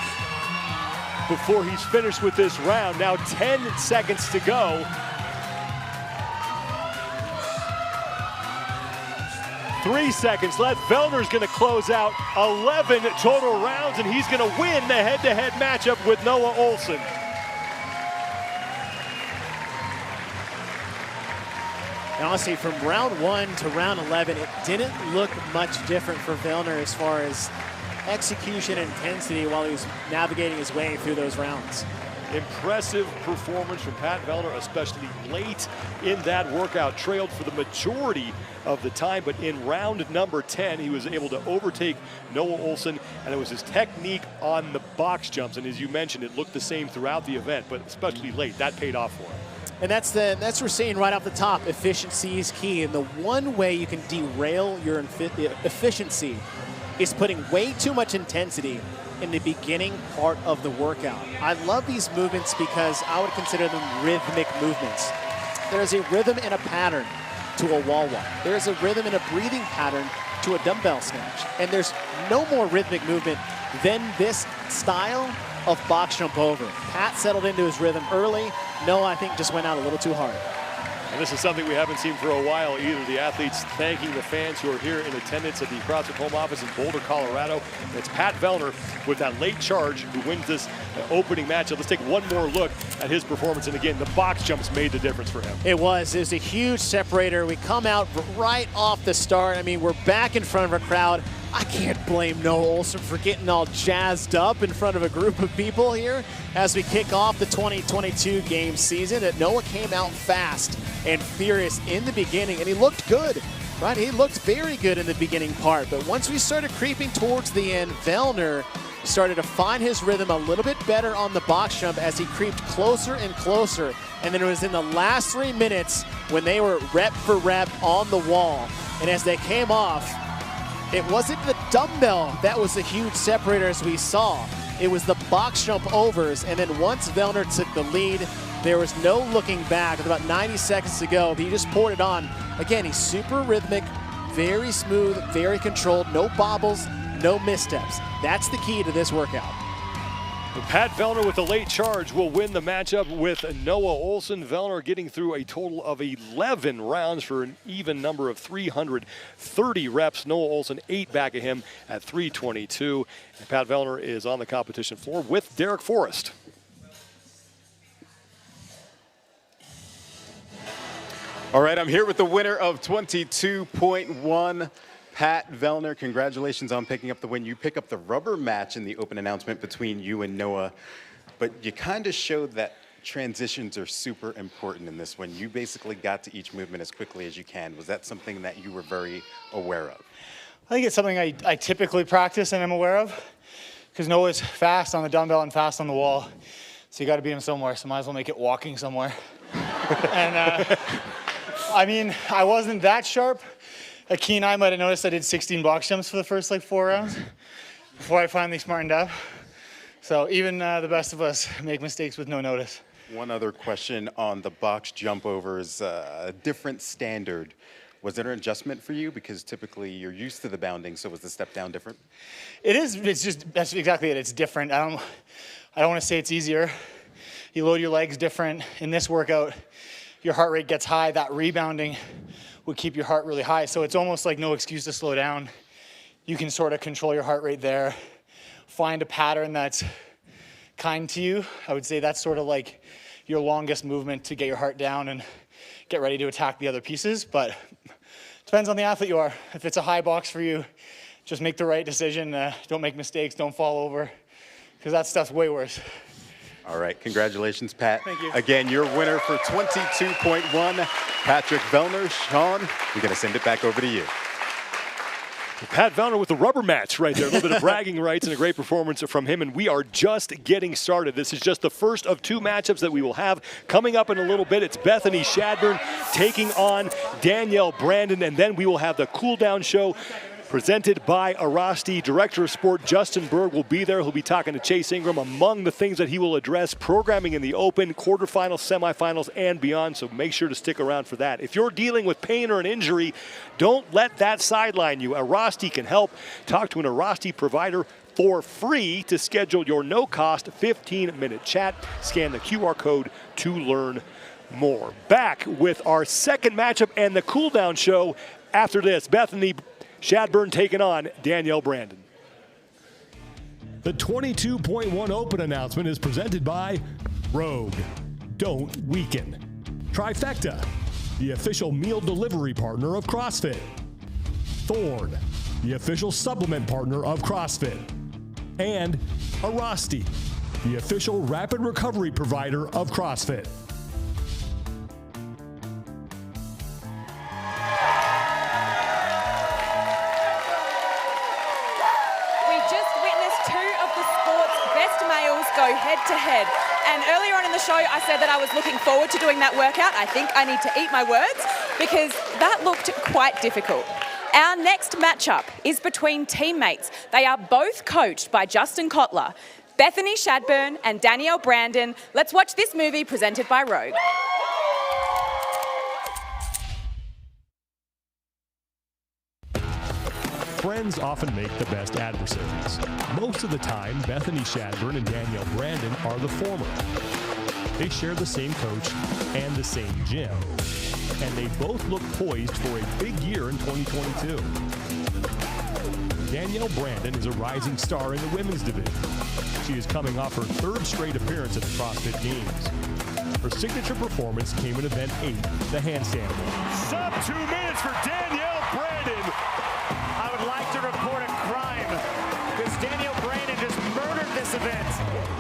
before he's finished with this round. Now 10 seconds to go. 3 seconds left. Vellner's going to close out 11 total rounds, and he's going to win the head-to-head matchup with Noah Ohlsen. And honestly, from round 1 to round 11, it didn't look much different for Vellner as far as execution and intensity while he was navigating his way through those rounds. Impressive performance from Pat Vellner, especially late in that workout. Trailed for the majority of the time, but in round number 10, he was able to overtake Noah Ohlsen, and it was his technique on the box jumps. And as you mentioned, it looked the same throughout the event, but especially late, that paid off for him. And that's what we're saying right off the top. Efficiency is key, and the one way you can derail your efficiency is putting way too much intensity in the beginning part of the workout. I love these movements because I would consider them rhythmic movements. There's a rhythm and a pattern to a wall walk. There's a rhythm and a breathing pattern to a dumbbell snatch. And there's no more rhythmic movement than this style of box jump over. Pat settled into his rhythm early. Noah, I think, just went out a little too hard. And this is something we haven't seen for a while either. The athletes thanking the fans who are here in attendance at the CrossFit home office in Boulder, Colorado. And it's Pat Vellner with that late charge who wins this opening matchup. Let's take one more look at his performance. And again, the box jumps made the difference for him. It was a huge separator. We come out right off the start. I mean, we're back in front of a crowd. I can't blame Noah Ohlsen for getting all jazzed up in front of a group of people here as we kick off the 2022 game season. And Noah came out fast and furious in the beginning, and he looked good, right? He looked very good in the beginning part, but once we started creeping towards the end, Vellner started to find his rhythm a little bit better on the box jump as he creeped closer and closer. And then it was in the last 3 minutes when they were rep for rep on the wall. And as they came off, it wasn't the dumbbell that was the huge separator as we saw. It was the box jump overs. And then once Vellner took the lead, there was no looking back. With about 90 seconds to go, he just poured it on. Again, he's super rhythmic, very smooth, very controlled, no bobbles, no missteps. That's the key to this workout. Pat Vellner with the late charge will win the matchup with Noah Ohlsen. Vellner getting through a total of 11 rounds for an even number of 330 reps. Noah Ohlsen 8 back of him at 322. And Pat Vellner is on the competition floor with Derek Forrest. All right, I'm here with the winner of 22.1. Pat Vellner, congratulations on picking up the win. You pick up the rubber match in the open announcement between you and Noah, but you kind of showed that transitions are super important in this one. You basically got to each movement as quickly as you can. Was that something that you were very aware of? I think it's something I typically practice and I'm aware of because Noah's fast on the dumbbell and fast on the wall. So you got to beat him somewhere, so might as well make it walking somewhere. And I mean, I wasn't that sharp. A keen eye might have noticed I did 16 box jumps for the first 4 rounds before I finally smartened up. So even the best of us make mistakes with no notice. One other question on the box jump overs, a different standard. Was there an adjustment for you? Because typically you're used to the bounding, so was the step down different? It is, that's exactly it. It's different. I don't want to say it's easier. You load your legs different. In this workout, your heart rate gets high. That rebounding would keep your heart really high. So it's almost like no excuse to slow down. You can sort of control your heart rate there, find a pattern that's kind to you. I would say that's sort of like your longest movement to get your heart down and get ready to attack the other pieces. But depends on the athlete you are. If it's a high box for you, just make the right decision. Don't make mistakes, don't fall over, because that stuff's way worse. All right, congratulations, Pat. Thank you. Again, your winner for 22.1, Patrick Vellner. Sean, we're going to send it back over to you. Pat Vellner with the rubber match right there. A little bit of bragging rights and a great performance from him, and we are just getting started. This is just the first of 2 matchups that we will have coming up in a little bit. It's Bethany Shadburne taking on Danielle Brandon, and then we will have the cool down show presented by Arasti. Director of Sport Justin Bergh will be there. He'll be talking to Chase Ingram. Among the things that he will address, programming in the Open, quarterfinals, semifinals, and beyond, so make sure to stick around for that. If you're dealing with pain or an injury, don't let that sideline you. Arasti can help. Talk to an Arasti provider for free to schedule your no-cost 15-minute chat. Scan the QR code to learn more. Back with our second matchup and the cool-down show after this. Bethany Shadburne taking on Danielle Brandon. The 22.1 Open announcement is presented by Rogue, Don't Weaken, Trifecta, the official meal delivery partner of CrossFit. Thorne, the official supplement partner of CrossFit. And Arasti, the official rapid recovery provider of CrossFit. Go head-to-head. And earlier on in the show, I said that I was looking forward to doing that workout. I think I need to eat my words because that looked quite difficult. Our next matchup is between teammates. They are both coached by Justin Kotler, Bethany Shadburne and Danielle Brandon. Let's watch this movie presented by Rogue. Friends often make the best adversaries. Most of the time, Bethany Shadburne and Danielle Brandon are the former. They share the same coach and the same gym. And they both look poised for a big year in 2022. Danielle Brandon is a rising star in the women's division. She is coming off her third straight appearance at the CrossFit Games. Her signature performance came in event 8, the handstand. Sub 2 minutes for Danielle Brandon. I would like to report a crime because Danielle Brandon just murdered this event.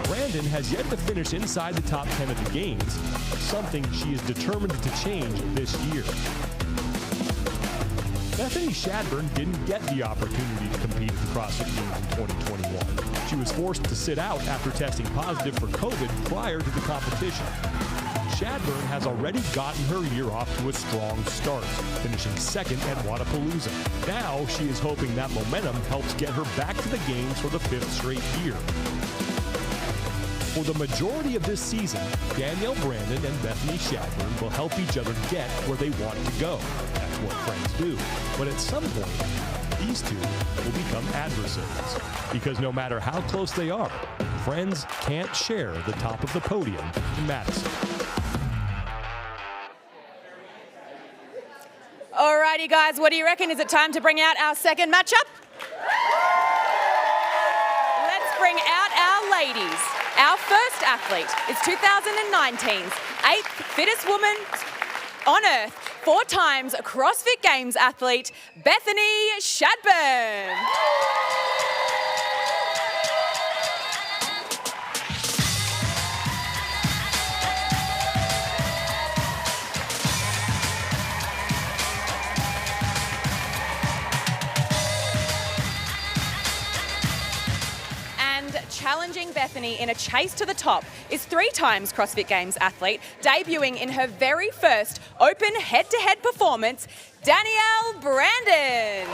Brandon has yet to finish inside the top 10 of the games, something she is determined to change this year. Bethany Shadburne didn't get the opportunity to compete at the CrossFit Games in 2021. She was forced to sit out after testing positive for COVID prior to the competition. Shadburne has already gotten her year off to a strong start, finishing second at Wodapalooza. Now she is hoping that momentum helps get her back to the games for the 5th straight year. For the majority of this season, Danielle Brandon and Bethany Shadburne will help each other get where they want to go. That's what friends do. But at some point, these two will become adversaries. Because no matter how close they are, friends can't share the top of the podium in Madison. Alrighty, guys, what do you reckon? Is it time to bring out our second matchup? Let's bring out our ladies. Our first athlete is 2019's 8th fittest woman on earth, 4 times CrossFit Games athlete, Bethany Shadburne. Challenging Bethany in a chase to the top is 3 times CrossFit Games athlete, debuting in her very first open head-to-head performance, Danielle Brandon.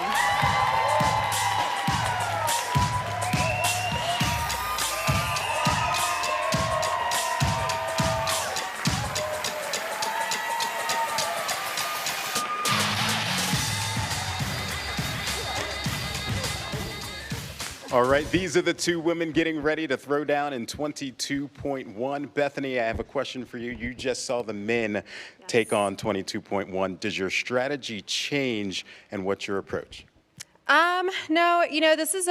All right, these are the 2 women getting ready to throw down in 22.1. Bethany, I have a question for you. You just saw the men take on 22.1. Does your strategy change, and what's your approach? No, this is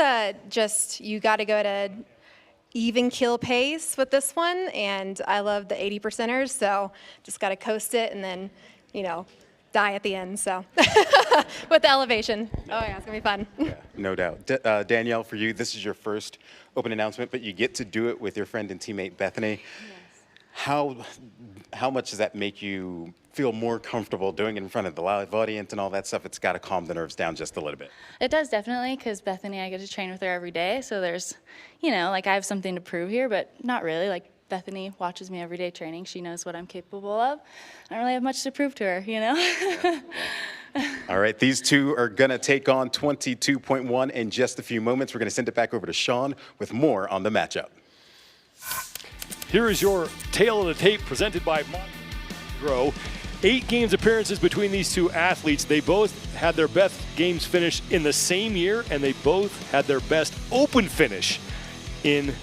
just, you got to go to even kill pace with this one, and I love the 80%ers, so just got to coast it and then, die at the end, so with the elevation. Oh yeah, it's gonna be fun. Yeah, no doubt. Danielle, for you, this is your first open announcement, but you get to do it with your friend and teammate Bethany. Yes. How much does that make you feel more comfortable doing it in front of the live audience and all that stuff? It's got to calm the nerves down just a little bit. It does, definitely, because Bethany, I get to train with her every day, so there's, I have something to prove here, but not really. Bethany watches me every day training. She knows what I'm capable of. I don't really have much to prove to her, Yeah. All right, these 2 are going to take on 22.1 in just a few moments. We're going to send it back over to Sean with more on the matchup. Here is your tail of the tape presented by Monroe. 8 games appearances between these 2 athletes. They both had their best games finish in the same year, and they both had their best open finish in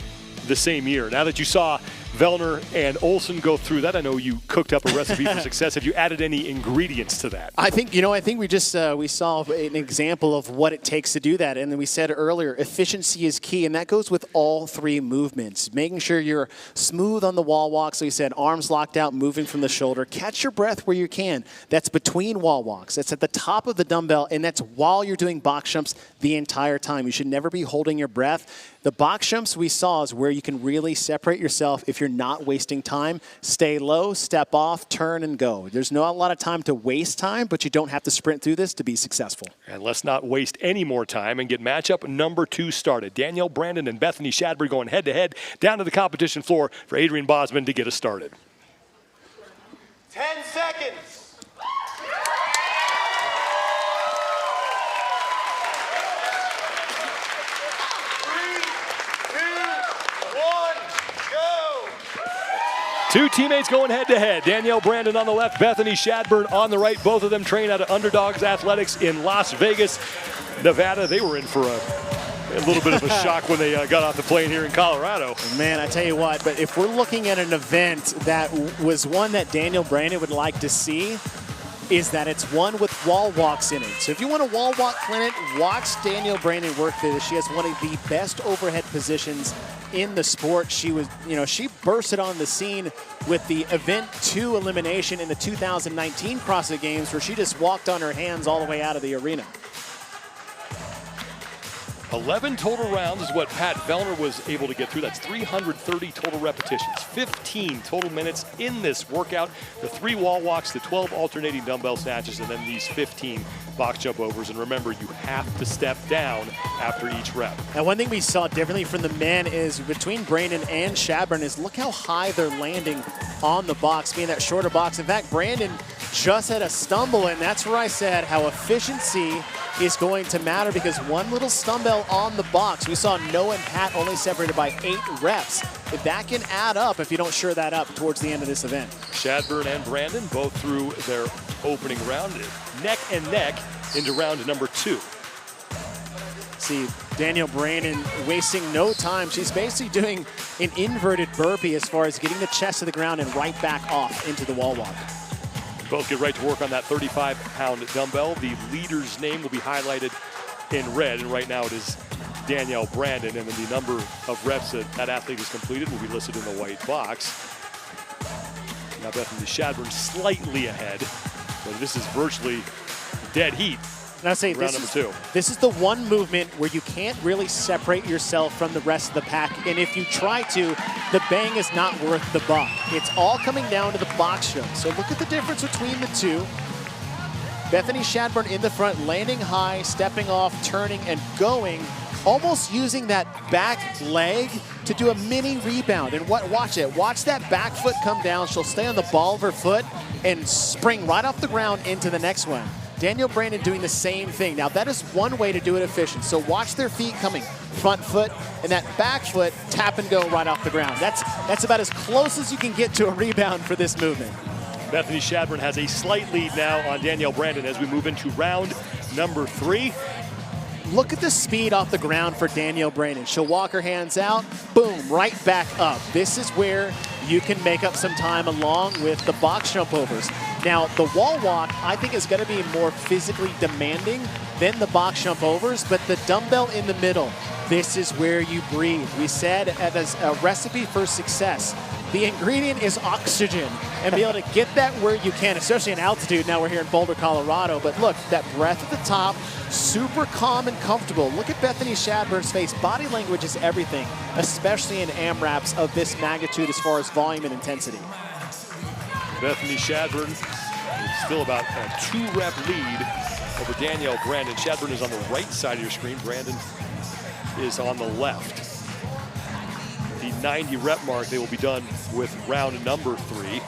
the same year. Now that you saw Vellner and Ohlsen go through that? I know you cooked up a recipe for success. Have you added any ingredients to that? I think we just we saw an example of what it takes to do that. And then we said earlier, efficiency is key, and that goes with all three movements. Making sure you're smooth on the wall walk. So we said arms locked out, moving from the shoulder. Catch your breath where you can. That's between wall walks. That's at the top of the dumbbell, and that's while you're doing box jumps the entire time. You should never be holding your breath. The box jumps we saw is where you can really separate yourself if you're not wasting time. Stay low, step off, turn, and go. There's not a lot of time to waste time, but you don't have to sprint through this to be successful. And let's not waste any more time and get matchup number 2 started. Danielle Brandon and Bethany Shadburne going head-to-head down to the competition floor for Adrian Bosman to get us started. 10 seconds. 2 teammates going head-to-head. Danielle Brandon on the left, Bethany Shadburne on the right. Both of them train out of Underdogs Athletics in Las Vegas, Nevada. They were in for a little bit of a shock when they got off the plane here in Colorado. Man, I tell you what, but if we're looking at an event that was one that Danielle Brandon would like to see, is that it's one with wall walks in it. So if you want a wall walk clinic, watch Danielle Brandon work this. She has one of the best overhead positions in the sport. She was, she bursted on the scene with the Event 2 elimination in the 2019 CrossFit Games, where she just walked on her hands all the way out of the arena. 11 total rounds is what Pat Vellner was able to get through. That's 330 total repetitions, 15 total minutes in this workout. The 3 wall walks, the 12 alternating dumbbell snatches, and then these 15 box jump overs. And remember, you have to step down after each rep. And one thing we saw differently from the men is between Brandon and Shadburne is look how high they're landing on the box, being that shorter box. In fact, Brandon just had a stumble, and that's where I said how efficiency is going to matter, because one little stumble on the box. We saw Noah and Pat only separated by 8 reps. If that can add up, if you don't sure that up towards the end of this event. Shadburne and Brandon both through their opening round, neck and neck into round number 2. See, Danielle Brandon wasting no time. She's basically doing an inverted burpee as far as getting the chest to the ground and right back off into the wall walk. Both get right to work on that 35-pound dumbbell. The leader's name will be highlighted in red, and right now it is Danielle Brandon, and then the number of reps that athlete has completed will be listed in the white box. Now Bethany Shadburne slightly ahead, but this is virtually dead heat. And I say round number 2. This is the one movement where you can't really separate yourself from the rest of the pack. And if you try to, the bang is not worth the buck. It's all coming down to the box jump. So look at the difference between the two. Bethany Shadburne in the front, landing high, stepping off, turning, and going, almost using that back leg to do a mini rebound. And watch it. Watch that back foot come down. She'll stay on the ball of her foot and spring right off the ground into the next one. Danielle Brandon doing the same thing. Now that is one way to do it efficient. So watch their feet coming. Front foot and that back foot, tap and go right off the ground. That's about as close as you can get to a rebound for this movement. Bethany Shadburne has a slight lead now on Danielle Brandon as we move into round number 3. Look at the speed off the ground for Danielle Brandon. She'll walk her hands out, boom, right back up. This is where you can make up some time along with the box jump overs. Now, the wall walk, I think, is going to be more physically demanding than the box jump overs, but the dumbbell in the middle, this is where you breathe. We said as a recipe for success, the ingredient is oxygen, and be able to get that where you can, especially in altitude. Now we're here in Boulder, Colorado, but look, that breath at the top, super calm and comfortable. Look at Bethany Shadburne's face. Body language is everything, especially in AMRAPs of this magnitude as far as volume and intensity. Bethany Shadburne is still about a 2-rep lead over Danielle Brandon. Shadburne is on the right side of your screen. Brandon is on the left. The 90-rep mark, they will be done with round number 3.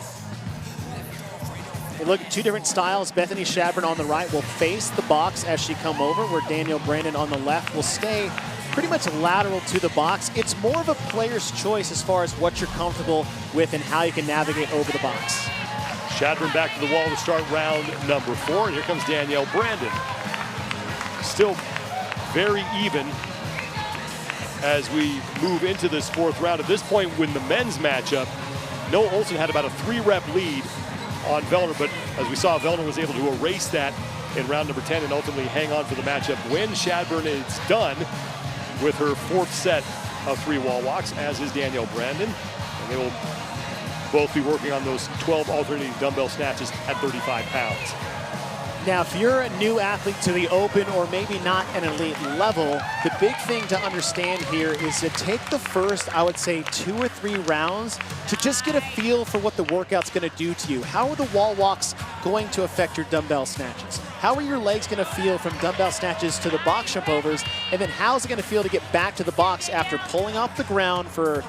And look at 2 different styles. Bethany Shadburne on the right will face the box as she come over, where Danielle Brandon on the left will stay pretty much lateral to the box. It's more of a player's choice as far as what you're comfortable with and how you can navigate over the box. Shadburne back to the wall to start round number 4. And here comes Danielle Brandon. Still very even as we move into this fourth round. At this point, when the men's matchup, Noah Ohlsen had about a 3-rep lead on Vellner, but as we saw, Vellner was able to erase that in round number 10 and ultimately hang on for the matchup when Shadburne is done with her 4th set of 3 wall walks, as is Danielle Brandon. And they will both be working on those 12 alternating dumbbell snatches at 35 pounds. Now, if you're a new athlete to the Open or maybe not an elite level, the big thing to understand here is to take the first, I would say, 2 or 3 rounds to just get a feel for what the workout's going to do to you. How are the wall walks going to affect your dumbbell snatches? How are your legs going to feel from dumbbell snatches to the box jump overs? And then how's it going to feel to get back to the box after pulling off the ground for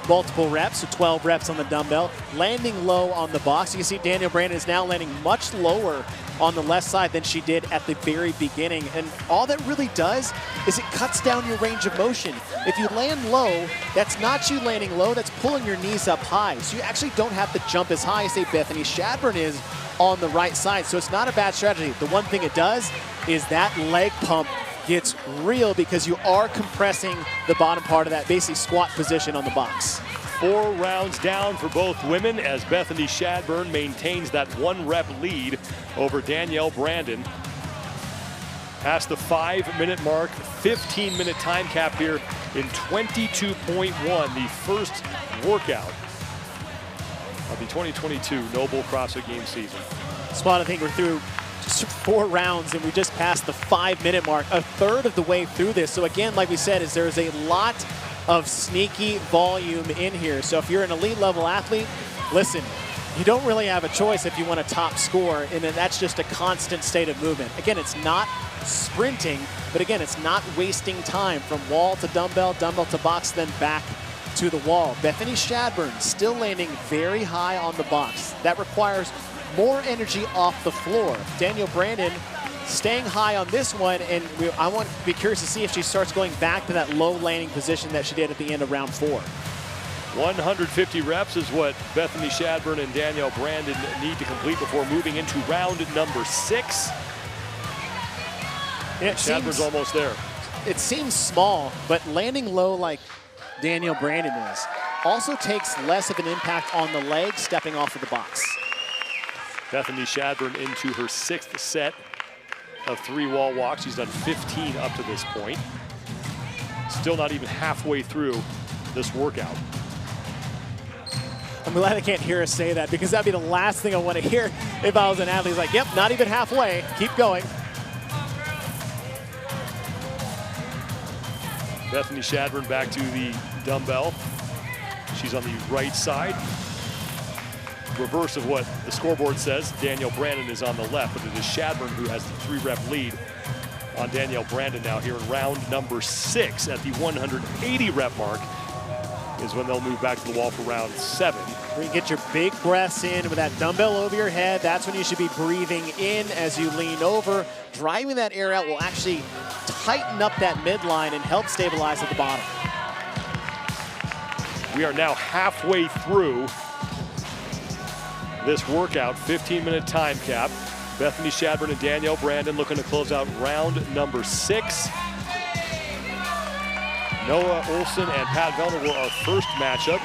multiple reps, so 12 reps on the dumbbell, landing low on the box. You can see Danielle Brandon is now landing much lower on the left side than she did at the very beginning. And all that really does is it cuts down your range of motion. If you land low, that's not you landing low, that's pulling your knees up high. So you actually don't have to jump as high as, say, Bethany Shadburne is on the right side. So it's not a bad strategy. The one thing it does is that leg pump gets real because you are compressing the bottom part of that basic squat position on the box. 4 rounds down for both women as Bethany Shadburne maintains that 1-rep lead over Danielle Brandon. Past the 5-minute mark, 15-minute time cap here in 22.1, the first workout of the 2022 NOBULL CrossFit Games season. Spot, I think we're through 4 rounds and we just passed the 5-minute mark, a third of the way through this. So again, like we said, is there's a lot of sneaky volume in here. So if you're an elite level athlete, listen, you don't really have a choice if you want a top score, and then that's just a constant state of movement. Again, it's not sprinting, but again, it's not wasting time from wall to dumbbell, dumbbell to box, then back to the wall. Bethany Shadburne still landing very high on the box. That requires more energy off the floor. Danielle Brandon staying high on this one, and I want to be curious to see if she starts going back to that low landing position that she did at the end of round 4. 150 reps is what Bethany Shadburne and Danielle Brandon need to complete before moving into round number 6. Shadburne's almost there. It seems small, but landing low like Danielle Brandon is also takes less of an impact on the leg stepping off of the box. Bethany Shadburne into her 6th set of 3 wall walks. She's done 15 up to this point. Still not even halfway through this workout. I'm glad I can't hear her say that, because that'd be the last thing I want to hear if I was an athlete. It's like, yep, not even halfway, keep going. Bethany Shadburne back to the dumbbell. She's on the right side. Reverse of what the scoreboard says. Danielle Brandon is on the left, but it is Shadburne who has the 3-rep lead on Danielle Brandon now here in round number 6 at the 180-rep mark is when they'll move back to the wall for round 7. Where you get your big breaths in with that dumbbell over your head. That's when you should be breathing in as you lean over. Driving that air out will actually tighten up that midline and help stabilize at the bottom. We are now halfway through this workout, 15-minute time cap. Bethany Shadburne and Danielle Brandon looking to close out round number 6. Noah Ohlsen and Pat Vellner were our first matchup.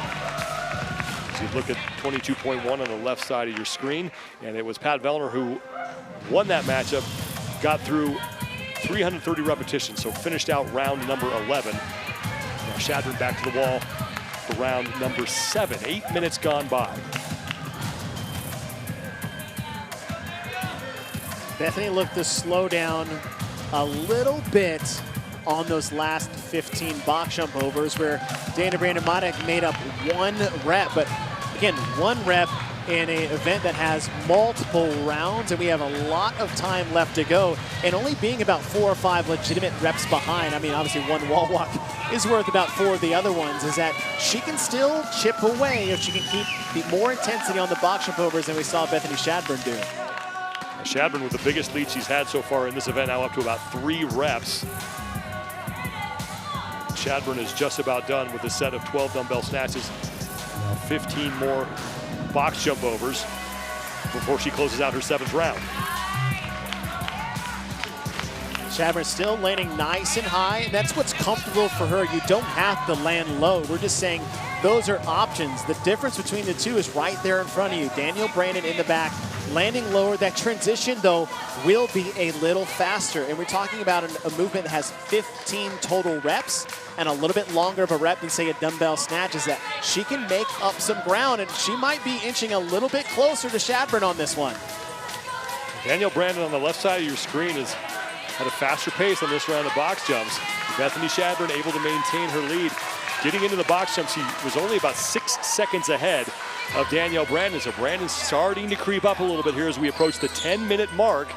So you look at 22.1 on the left side of your screen, and it was Pat Vellner who won that matchup, got through 330 repetitions, so finished out round number 11. Now Shadburne back to the wall for round number 7. 8 minutes gone by. Bethany looked to slow down a little bit on those last 15 box jump overs, where Danielle Brandon might have made up 1 rep, but again, 1 rep in an event that has multiple rounds, and we have a lot of time left to go, and only being about 4 or 5 legitimate reps behind. I mean, obviously 1 wall walk is worth about 4 of the other ones, is that she can still chip away if she can keep more intensity on the box jump overs than we saw Bethany Shadburne do. Shadburne with the biggest lead she's had so far in this event, now up to about 3 reps. Shadburne is just about done with a set of 12 dumbbell snatches. Now 15 more box jump overs before she closes out her 7th round. Shadburne still landing nice and high, and that's what's comfortable for her. You don't have to land low. We're just saying those are options. The difference between the two is right there in front of you. Danielle Brandon in the back, landing lower. That transition, though, will be a little faster. And we're talking about a movement that has 15 total reps and a little bit longer of a rep than, say, a dumbbell snatch, is that she can make up some ground, and she might be inching a little bit closer to Shadburne on this one. Danielle Brandon on the left side of your screen is at a faster pace on this round of box jumps. Bethany Shadburne able to maintain her lead. Getting into the box jumps, she was only about 6 seconds ahead of Danielle Brandon. So Brandon's starting to creep up a little bit here as we approach the 10-minute mark.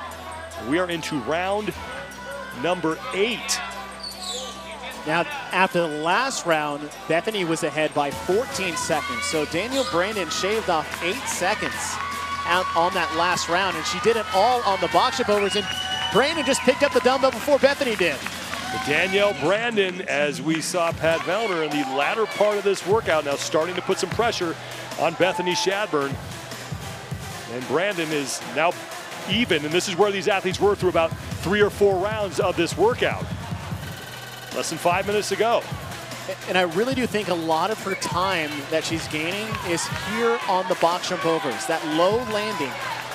We are into round number 8. Now, after the last round, Bethany was ahead by 14 seconds. So Danielle Brandon shaved off 8 seconds out on that last round, and she did it all on the box jump overs, and Brandon just picked up the dumbbell before Bethany did. Danielle Brandon, as we saw Pat Vellner in the latter part of this workout, now starting to put some pressure on Bethany Shadburne. And Brandon is now even, and this is where these athletes were through about 3 or 4 rounds of this workout. Less than 5 minutes to go. And I really do think a lot of her time that she's gaining is here on the box jump overs, that low landing.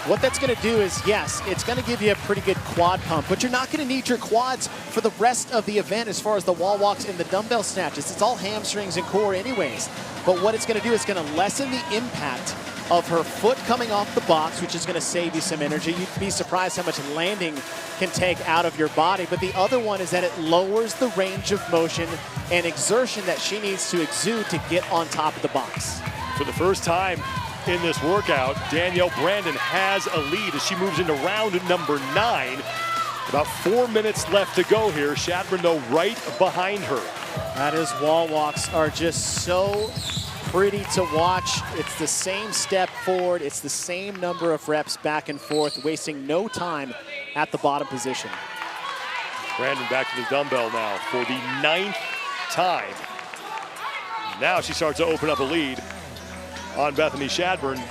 What that's going to do is, yes, it's going to give you a pretty good quad pump, but you're not going to need your quads for the rest of the event as far as the wall walks and the dumbbell snatches. It's all hamstrings and core anyways. But what it's going to do is going to lessen the impact of her foot coming off the box, which is going to save you some energy. You'd be surprised how much landing can take out of your body. But the other one is that it lowers the range of motion and exertion that she needs to exude to get on top of the box. For the first time in this workout, Danielle Brandon has a lead as she moves into round number 9. About 4 minutes left to go here. Shadburne, though, right behind her. That is, wall walks are just so pretty to watch. It's the same step forward. It's the same number of reps back and forth, wasting no time at the bottom position. Brandon back to the dumbbell now for the 9th time. Now she starts to open up a lead on Bethany Shadburne.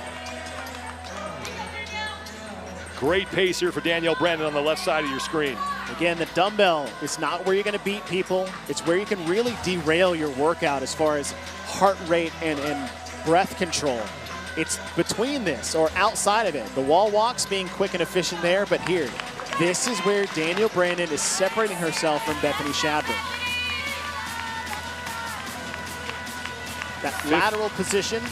Great pace here for Danielle Brandon on the left side of your screen. Again, the dumbbell is not where you're going to beat people. It's where you can really derail your workout as far as heart rate and breath control. It's between this or outside of it. The wall walks being quick and efficient there, but here, this is where Danielle Brandon is separating herself from Bethany Shadburne. That lateral position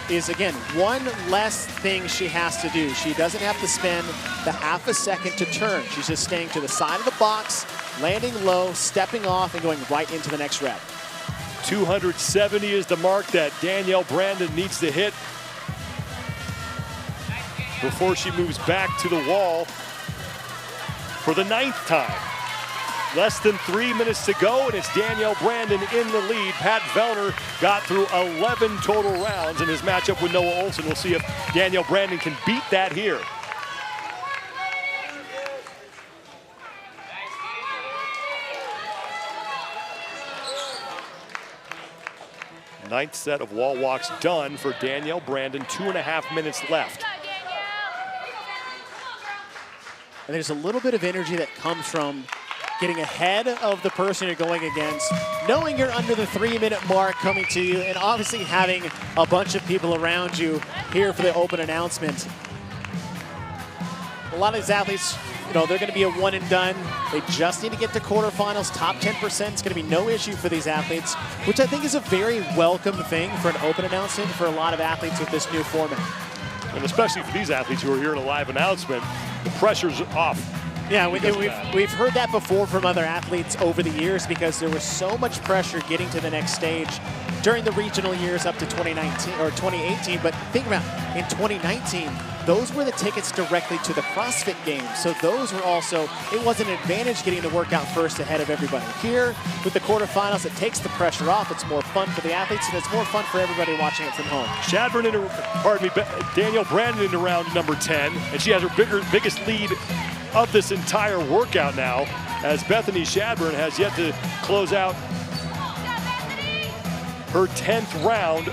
is, again, one less thing she has to do. She doesn't have to spend the half a second to turn. She's just staying to the side of the box, landing low, stepping off, and going right into the next rep. 270 is the mark that Danielle Brandon needs to hit before she moves back to the wall for the 9th time. Less than 3 minutes to go, and it's Danielle Brandon in the lead. Pat Vellner got through 11 total rounds in his matchup with Noah Ohlsen. We'll see if Danielle Brandon can beat that here. Ninth set of wall walks done for Danielle Brandon. 2.5 minutes left. And there's a little bit of energy that comes from getting ahead of the person you're going against, knowing you're under the 3-minute mark coming to you, and obviously having a bunch of people around you here for the open announcement. A lot of these athletes, they're going to be a one and done. They just need to get to quarterfinals. Top 10% is going to be no issue for these athletes, which I think is a very welcome thing for an open announcement for a lot of athletes with this new format. And especially for these athletes who are here in a live announcement, the pressure's off. Yeah, we've heard that before from other athletes over the years because there was so much pressure getting to the next stage during the regional years up to 2019 or 2018. But think about in 2019, those were the tickets directly to the CrossFit Games. So those were also, it was an advantage getting the workout first ahead of everybody. Here with the quarterfinals, it takes the pressure off. It's more fun for the athletes, and it's more fun for everybody watching it from home. Shadburne, Danielle Brandon into round number 10, and she has her biggest lead of this entire workout now, as Bethany Shadburne has yet to close out her 10th round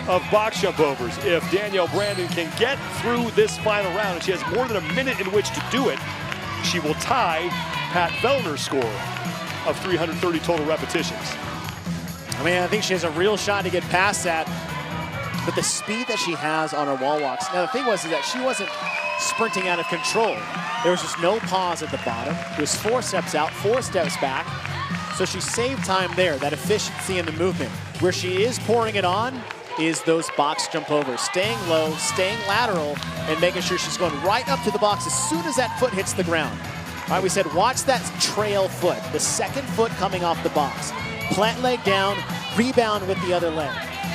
of box jump overs. If Danielle Brandon can get through this final round, and she has more than a minute in which to do it, she will tie Pat Vellner's score of 330 total repetitions. I mean, I think she has a real shot to get past that. But the speed that she has on her wall walks. Now, the thing was is that she wasn't sprinting out of control. There was just no pause at the bottom. It was 4 steps out, 4 steps back. So she saved time there, that efficiency in the movement. Where she is pouring it on is those box jump overs. Staying low, staying lateral, and making sure she's going right up to the box as soon as that foot hits the ground. All right, we said watch that trail foot, the second foot coming off the box. Plant leg down, rebound with the other leg.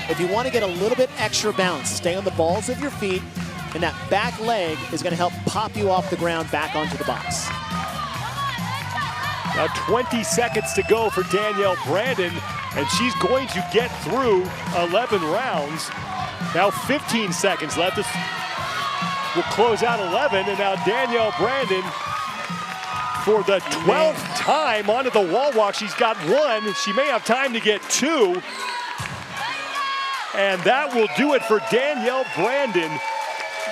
If you want to get a little bit extra bounce, stay on the balls of your feet, and that back leg is going to help pop you off the ground back onto the box. Now 20 seconds to go for Danielle Brandon, and she's going to get through 11 rounds. Now 15 seconds left. This will close out 11, and now Danielle Brandon, for the 12th time onto the wall walk. She's got 1. She may have time to get 2. And that will do it for Danielle Brandon,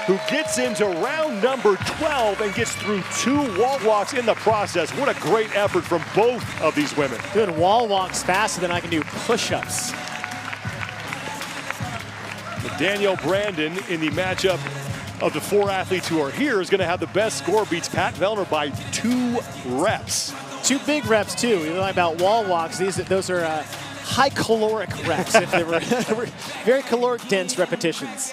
who gets into round number 12 and gets through 2 wall walks in the process. What a great effort from both of these women. Doing wall walks faster than I can do push-ups. Danielle Brandon in the matchup of the 4 athletes who are here is going to have the best score, beats Pat Vellner by 2 reps. 2 big reps too. You know about wall walks, those are high caloric reps, if they were very caloric dense repetitions.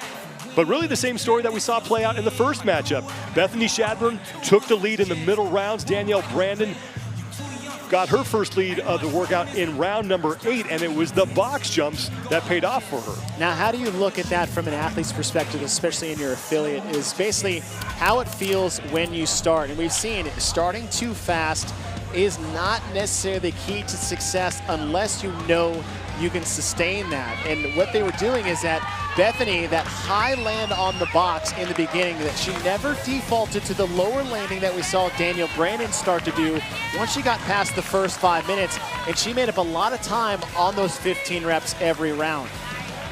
But really the same story that we saw play out in the first matchup. Bethany Shadburne took the lead in the middle rounds. Danielle Brandon got her first lead of the workout in round number 8, and it was the box jumps that paid off for her. Now, how do you look at that from an athlete's perspective, especially in your affiliate, is basically how it feels when you start. And we've seen starting too fast is not necessarily the key to success unless you know you can sustain that. And what they were doing is that Bethany, that high land on the box in the beginning, that she never defaulted to the lower landing that we saw Danielle Brandon start to do once she got past the first 5 minutes, and she made up a lot of time on those 15 reps every round.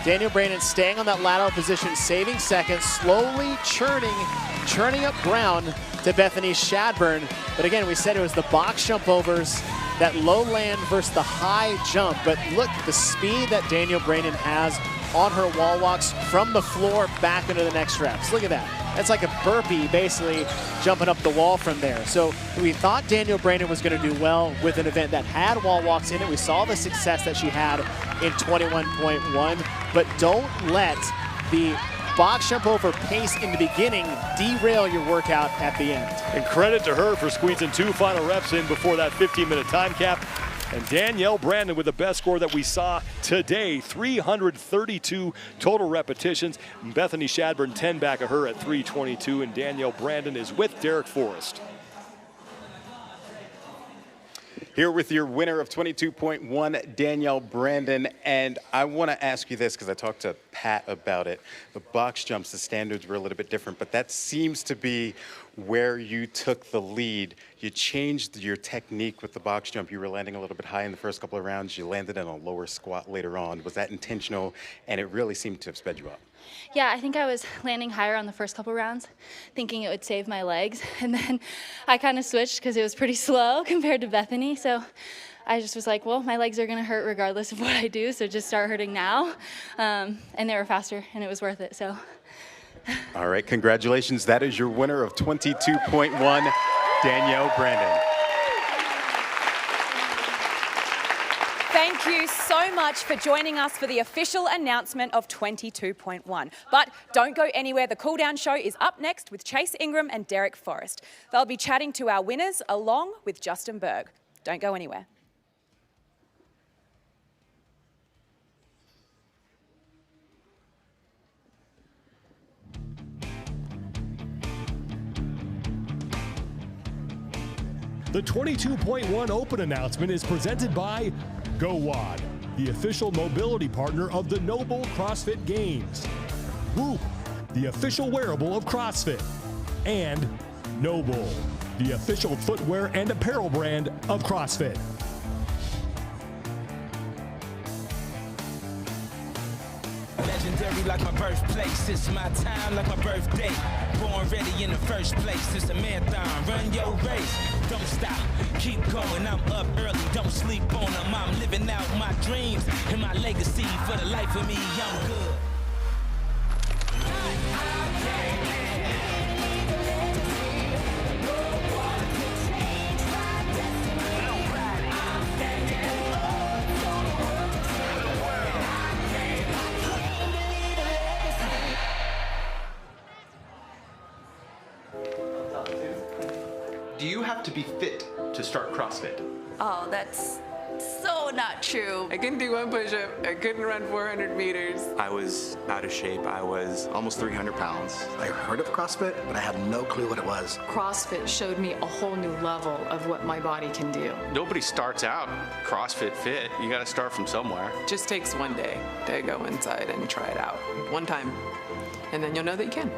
Danielle Brandon staying on that lateral position, saving seconds, slowly churning up ground to Bethany Shadburne. But again, we said it was the box jump overs, that low land versus the high jump. But look, the speed that Danielle Brandon has on her wall walks from the floor back into the next reps. Look at that. That's like a burpee, basically jumping up the wall from there. So we thought Danielle Brandon was going to do well with an event that had wall walks in it. We saw the success that she had in 21.1, but don't let the box jump over pace in the beginning derail your workout at the end. And credit to her for squeezing 2 final reps in before that 15-minute time cap. And Danielle Brandon with the best score that we saw today, 332 total repetitions. And Bethany Shadburne 10 back of her at 322, and Danielle Brandon is with Derek Forrest. Here with your winner of 22.1, Danielle Brandon. And I want to ask you this because I talked to Pat about it. The box jumps, the standards were a little bit different, but that seems to be where you took the lead. You changed your technique with the box jump. You were landing a little bit high in the first couple of rounds. You landed in a lower squat later on. Was that intentional? And it really seemed to have sped you up. Yeah, I think I was landing higher on the first couple rounds, thinking it would save my legs. And then I kind of switched because it was pretty slow compared to Bethany. So I just was like, well, my legs are going to hurt regardless of what I do, so just start hurting now. And they were faster, and it was worth it. So. All right, congratulations. That is your winner of 22.1, Danielle Brandon. Thank you so much for joining us for the official announcement of 22.1. But don't go anywhere. The Cool Down Show is up next with Chase Ingram and Derek Forrest. They'll be chatting to our winners along with Justin Bergh. Don't go anywhere. The 22.1 Open announcement is presented by GoWad, the official mobility partner of the NOBULL CrossFit Games. Whoop, the official wearable of CrossFit. And NOBULL, the official footwear and apparel brand of CrossFit. legendary like my birthplace. It's my time like my birthday. Born ready in the first place. It's a marathon. Run your race. Don't stop. Keep going. I'm up early. Don't sleep on them. I'm living out my dreams and my legacy. For the life of me, I'm good. Do you have to be fit to start CrossFit? Oh, that's so not true. I couldn't do one push-up. I couldn't run 400 meters. I was out of shape. I was almost 300 pounds. I heard of CrossFit, but I had no clue what it was. CrossFit showed me a whole new level of what my body can do. Nobody starts out CrossFit fit. You got to start from somewhere. It just takes one day to go inside and try it out. One time. And then you'll know that you can.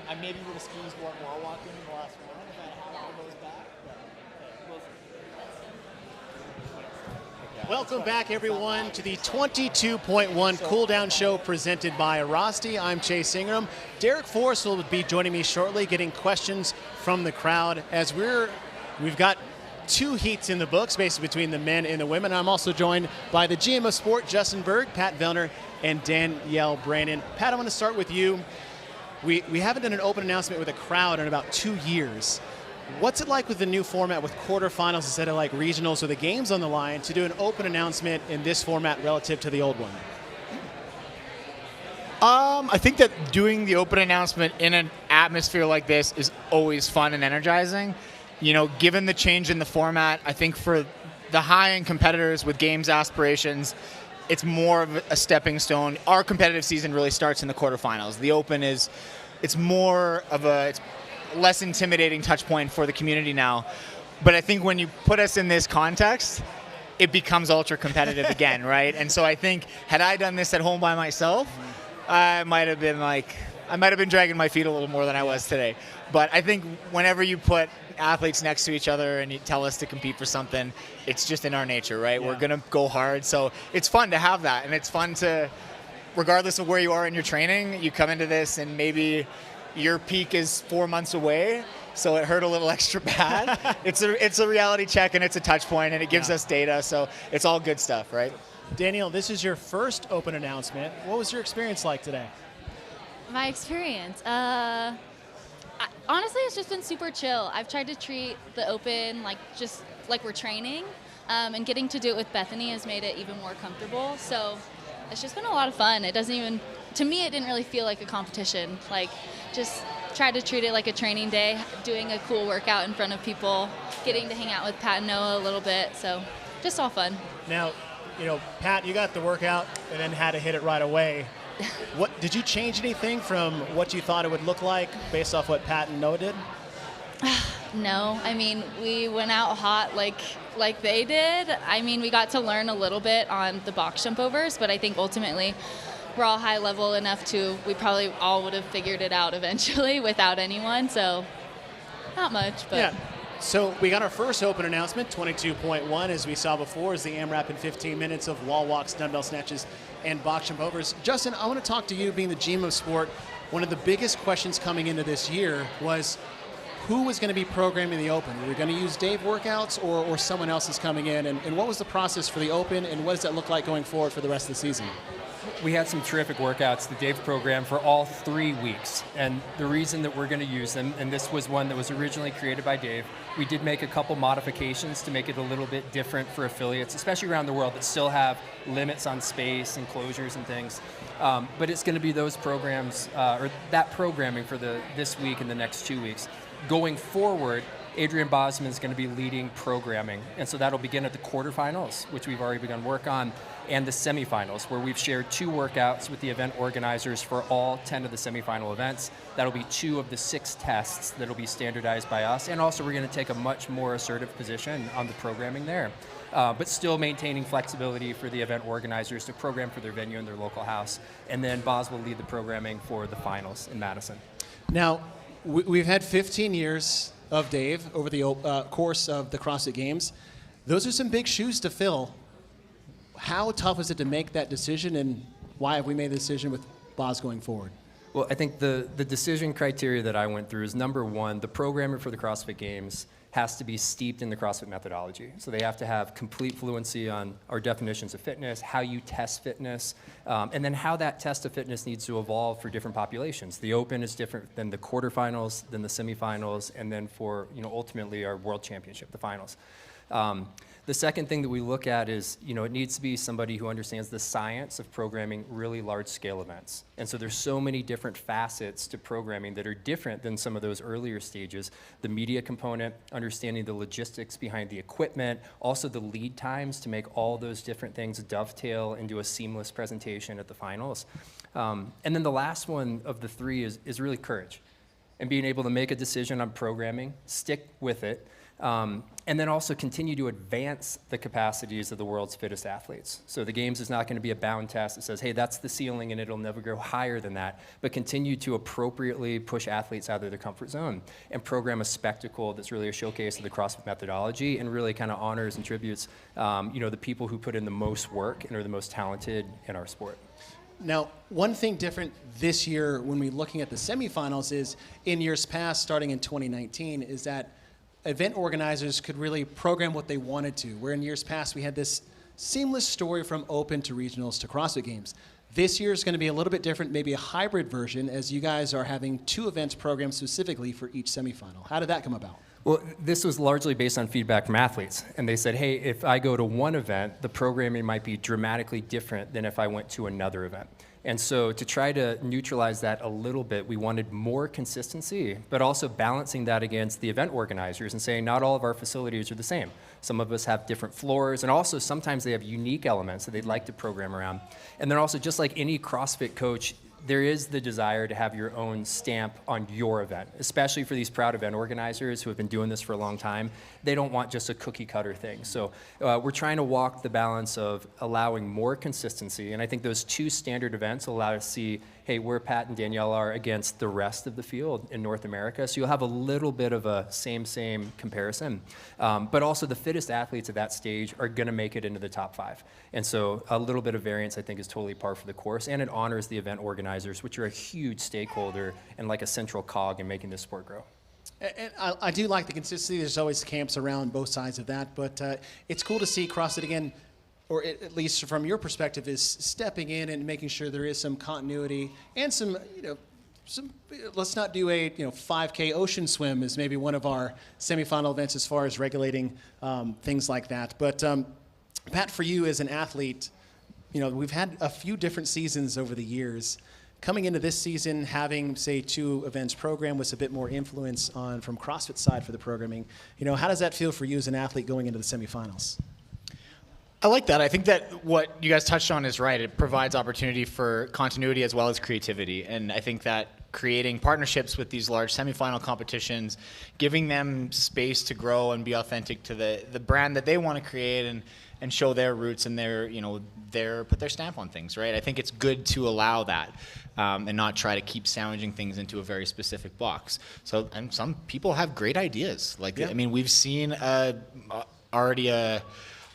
I maybe would have squeezed one wall walk in the last round if I had all those back. Welcome back, everyone, to the 22.1 Cool Down Show presented by Rosti. I'm Chase Ingram. Derek Forrest will be joining me shortly, getting questions from the crowd as we've got 2 heats in the books, basically between the men and the women. I'm also joined by the GM of Sport, Justin Bergh, Pat Vellner, and Danielle Brandon. Pat, I want to start with you. We haven't done an open announcement with a crowd in about 2 years. What's it like with the new format with quarterfinals instead of like regionals or the games on the line to do an open announcement in this format relative to the old one? I think that doing the open announcement in an atmosphere like this is always fun and energizing. You know, given the change in the format, I think for the high-end competitors with games aspirations, it's more of a stepping stone. Our competitive season really starts in the quarterfinals. The open it's more of it's less intimidating touch point for the community now. But I think when you put us in this context, it becomes ultra competitive again, right? And so I think had I done this at home by myself, I might have been dragging my feet a little more than I was today. But I think whenever you put athletes next to each other and you tell us to compete for something, it's just in our nature, right? Yeah. We're going to go hard. So it's fun to have that. And it's fun to, regardless of where you are in your training, you come into this and maybe your peak is 4 months away, so it hurt a little extra bad. It's a reality check and it's a touch point and it gives us data, so it's all good stuff, right? Danielle, this is your first open announcement. What was your experience like today? My experience? Honestly, it's just been super chill. I've tried to treat the open just like we're training, and getting to do it with Bethany has made it even more comfortable. So it's just been a lot of fun. It doesn't even, to me, it didn't really feel like a competition. Just try to treat it like a training day, doing a cool workout in front of people, getting to hang out with Pat and Noah a little bit. So just all fun. Now, Pat, you got the workout and then had to hit it right away. What did you change anything from what you thought it would look like based off what Pat and Noah did? No, I mean, we went out hot like they did. I mean, we got to learn a little bit on the box jump overs, but I think ultimately we're all high level enough we probably all would have figured it out eventually without anyone, so not much, but. Yeah. So we got our first open announcement, 22.1, as we saw before, is the AMRAP in 15 minutes of wall walks, dumbbell snatches, and box jump overs. Justin, I want to talk to you, being the GM of Sport. One of the biggest questions coming into this year was who was going to be programming the Open? Were we going to use Dave workouts or someone else is coming in? And what was the process for the Open, and what does that look like going forward for the rest of the season? We had some terrific workouts that Dave programmed for all 3 weeks. And the reason that we're going to use them, and this was one that was originally created by Dave, we did make a couple modifications to make it a little bit different for affiliates, especially around the world that still have limits on space and closures and things. But it's going to be those programs, or that programming for this week and the next 2 weeks. Going forward, Adrian Bosman is going to be leading programming. And so that'll begin at the quarterfinals, which we've already begun work on, and the semifinals, where we've shared 2 workouts with the event organizers for all 10 of the semifinal events. That'll be 2 of the 6 tests that'll be standardized by us. And also we're going to take a much more assertive position on the programming there, but still maintaining flexibility for the event organizers to program for their venue and their local house. And then Boz will lead the programming for the finals in Madison. Now, we've had 15 years of Dave over the course of the CrossFit Games. Those are some big shoes to fill. How tough is it to make that decision, and why have we made the decision with Boz going forward? Well, I think the decision criteria that I went through is, number one, the programmer for the CrossFit Games has to be steeped in the CrossFit methodology. So they have to have complete fluency on our definitions of fitness, how you test fitness, and then how that test of fitness needs to evolve for different populations. The Open is different than the quarterfinals, than the semifinals, and then for ultimately our World Championship, the finals. The second thing that we look at is, it needs to be somebody who understands the science of programming really large-scale events. And so there's so many different facets to programming that are different than some of those earlier stages. The media component, understanding the logistics behind the equipment, also the lead times to make all those different things dovetail into a seamless presentation at the finals. And then the last one of the 3 is really courage. and being able to make a decision on programming, stick with it, and then also continue to advance the capacities of the world's fittest athletes. So the Games is not going to be a bound test that says, hey, that's the ceiling and it'll never go higher than that, but continue to appropriately push athletes out of their comfort zone and program a spectacle that's really a showcase of the CrossFit methodology and really kind of honors and tributes the people who put in the most work and are the most talented in our sport. Now, one thing different this year when we're looking at the semifinals is in years past, starting in 2019, is that event organizers could really program what they wanted to, where in years past we had this seamless story from Open to regionals to CrossFit Games. This year is going to be a little bit different, maybe a hybrid version, as you guys are having 2 events programmed specifically for each semifinal. How did that come about? Well, this was largely based on feedback from athletes. And they said, hey, if I go to one event, the programming might be dramatically different than if I went to another event. And so to try to neutralize that a little bit, we wanted more consistency, but also balancing that against the event organizers and saying not all of our facilities are the same. Some of us have different floors, and also sometimes they have unique elements that they'd like to program around. And then also, just like any CrossFit coach, there is the desire to have your own stamp on your event, especially for these proud event organizers who have been doing this for a long time. They don't want just a cookie cutter thing. So we're trying to walk the balance of allowing more consistency. And I think those 2 standard events allow us to see, hey, where Pat and Danielle are against the rest of the field in North America. So you'll have a little bit of a same comparison. But also the fittest athletes at that stage are going to make it into the top 5. And so a little bit of variance, I think, is totally par for the course. And it honors the event organizers, which are a huge stakeholder and like a central cog in making this sport grow. And I do like the consistency. There's always camps around both sides of that. But it's cool to see CrossFit again, or at least from your perspective, is stepping in and making sure there is some continuity and some, let's not do a 5K ocean swim is maybe one of our semifinal events as far as regulating things like that. But Pat, for you as an athlete, we've had a few different seasons over the years. Coming into this season, having, say, 2 events programmed with a bit more influence from CrossFit side for the programming, how does that feel for you as an athlete going into the semifinals? I like that. I think that what you guys touched on is right. It provides opportunity for continuity as well as creativity. And I think that creating partnerships with these large semifinal competitions, giving them space to grow and be authentic to the brand that they want to create and show their roots and put their stamp on things, right? I think it's good to allow that and not try to keep sandwiching things into a very specific box. So, and some people have great ideas. I mean, we've seen already a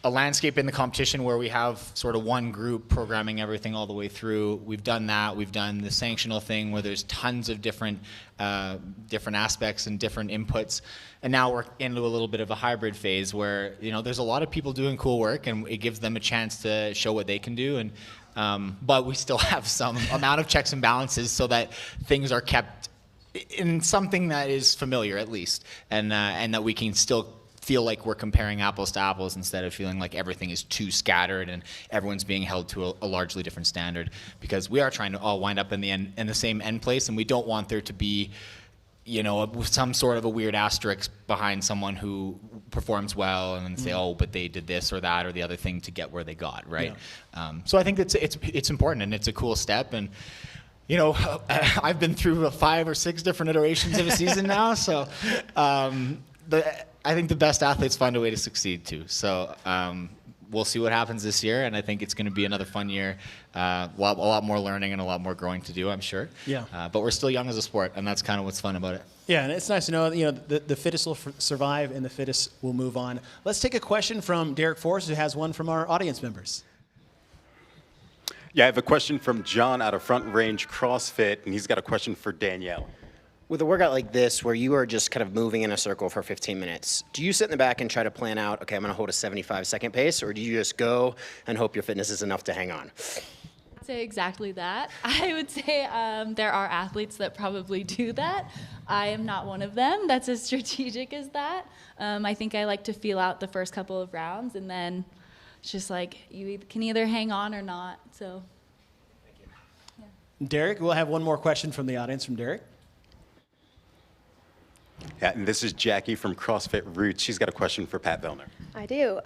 landscape in the competition where we have sort of one group programming everything all the way through. We've done that. We've done the sanctional thing where there's tons of different aspects and different inputs. And now we're into a little bit of a hybrid phase where, there's a lot of people doing cool work and it gives them a chance to show what they can do. And but we still have some amount of checks and balances so that things are kept in something that is familiar at least, and that we can still feel like we're comparing apples to apples instead of feeling like everything is too scattered and everyone's being held to a largely different standard, because we are trying to all wind up in the same end place, and we don't want there to be some sort of a weird asterisk behind someone who performs well and then say, oh, but they did this or that or the other thing to get where they got, right? Yeah. So I think it's important and it's a cool step. And I've been through 5 or 6 different iterations of a season now, so I think the best athletes find a way to succeed too. So we'll see what happens this year, and I think it's going to be another fun year. A lot more learning and a lot more growing to do, I'm sure. Yeah. But we're still young as a sport, and that's kind of what's fun about it. Yeah, and it's nice to know the fittest will survive and the fittest will move on. Let's take a question from Derek Forrest, who has one from our audience members. Yeah, I have a question from John out of Front Range CrossFit, and he's got a question for Danielle. With a workout like this, where you are just kind of moving in a circle for 15 minutes, do you sit in the back and try to plan out, okay, I'm going to hold a 75-second pace, or do you just go and hope your fitness is enough to hang on? I'd say exactly that. I would say there are athletes that probably do that. I am not one of them that's as strategic as that. I think I like to feel out the first couple of rounds, and then it's just like you can either hang on or not. So. Thank you. Yeah. Derek, we'll have one more question from the audience from Derek. Yeah, and this is Jackie from CrossFit Roots. She's got a question for Pat Vellner. I do.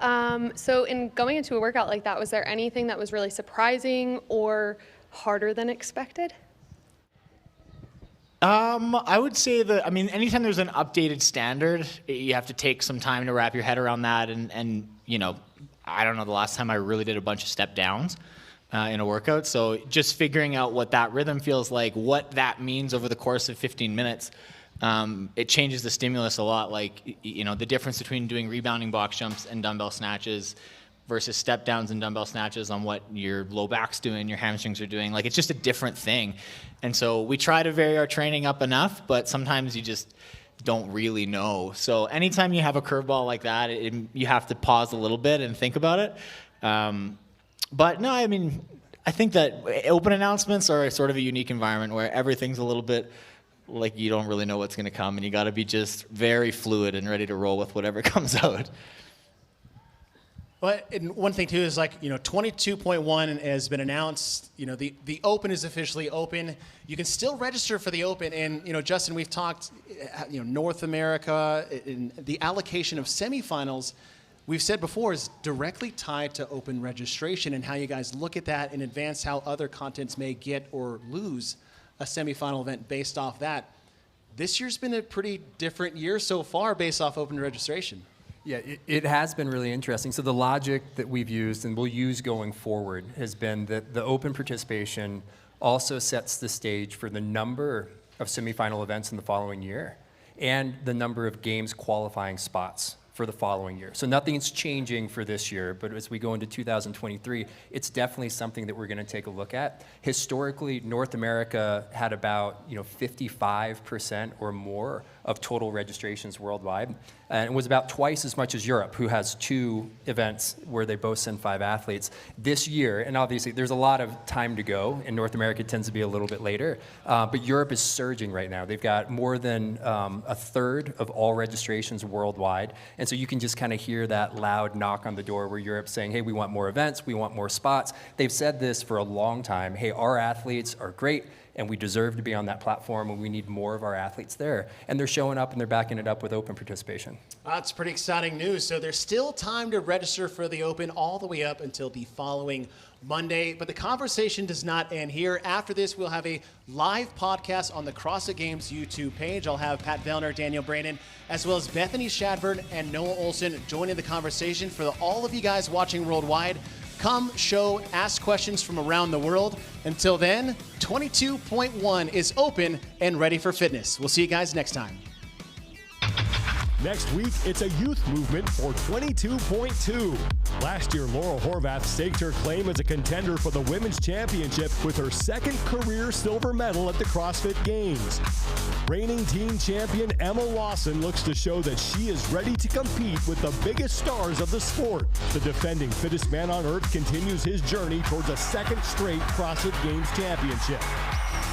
So in going into a workout like that, was there anything that was really surprising or harder than expected? I would say anytime there's an updated standard, you have to take some time to wrap your head around that. And I don't know the last time I really did a bunch of step downs in a workout. So just figuring out what that rhythm feels like, what that means over the course of 15 minutes, it changes the stimulus a lot. Like, the difference between doing rebounding box jumps and dumbbell snatches versus step downs and dumbbell snatches on what your low back's doing, your hamstrings are doing. Like, it's just a different thing. And so we try to vary our training up enough, but sometimes you just don't really know. So anytime you have a curveball like that, you have to pause a little bit and think about it. But no, I think that open announcements are sort of a unique environment where everything's a little bit like you don't really know what's going to come, and you got to be just very fluid and ready to roll with whatever comes out. But one thing too is 22.1 has been announced. The Open is officially open. You can still register for the Open, and Justin, we've talked. North America, in the allocation of semifinals, we've said before, is directly tied to Open registration and how you guys look at that in advance, how other continents may get or lose a semifinal event based off that. This year's been a pretty different year so far based off Open registration. Yeah, it has been really interesting. So the logic that we've used and will use going forward has been that the Open participation also sets the stage for the number of semifinal events in the following year and the number of games qualifying spots for the following year. So nothing's changing for this year, but as we go into 2023, it's definitely something that we're going to take a look at. Historically, North America had about 55% or more of total registrations worldwide, and it was about twice as much as Europe, who has 2 events where they both send 5 athletes. This year, and obviously there's a lot of time to go, and North America tends to be a little bit later, but Europe is surging right now. They've got more than a third of all registrations worldwide, and so you can just kind of hear that loud knock on the door where Europe's saying, hey, we want more events, we want more spots. They've said this for a long time, hey, our athletes are great, and we deserve to be on that platform, and we need more of our athletes there. And they're showing up, and they're backing it up with Open participation. That's pretty exciting news. So there's still time to register for the Open all the way up until the following Monday. But the conversation does not end here. After this, we'll have a live podcast on the CrossFit Games YouTube page. I'll have Pat Vellner, Danielle Brandon, as well as Bethany Shadburne and Noah Ohlsen joining the conversation. For all of you guys watching worldwide, come, show, ask questions from around the world. Until then, 22.1 is open and ready for fitness. We'll see you guys next time. Next week, it's a youth movement for 22.2. Last year, Laurel Horvath staked her claim as a contender for the Women's Championship with her second career silver medal at the CrossFit Games. Reigning teen champion Emma Lawson looks to show that she is ready to compete with the biggest stars of the sport. The defending fittest man on earth continues his journey towards a second straight CrossFit Games championship.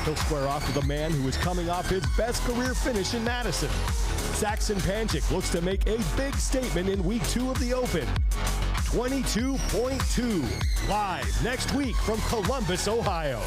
He'll square off with a man who is coming off his best career finish in Madison. Saxon Panchik looks to make a big statement in week 2 of the Open. 22.2, live next week from Columbus, Ohio.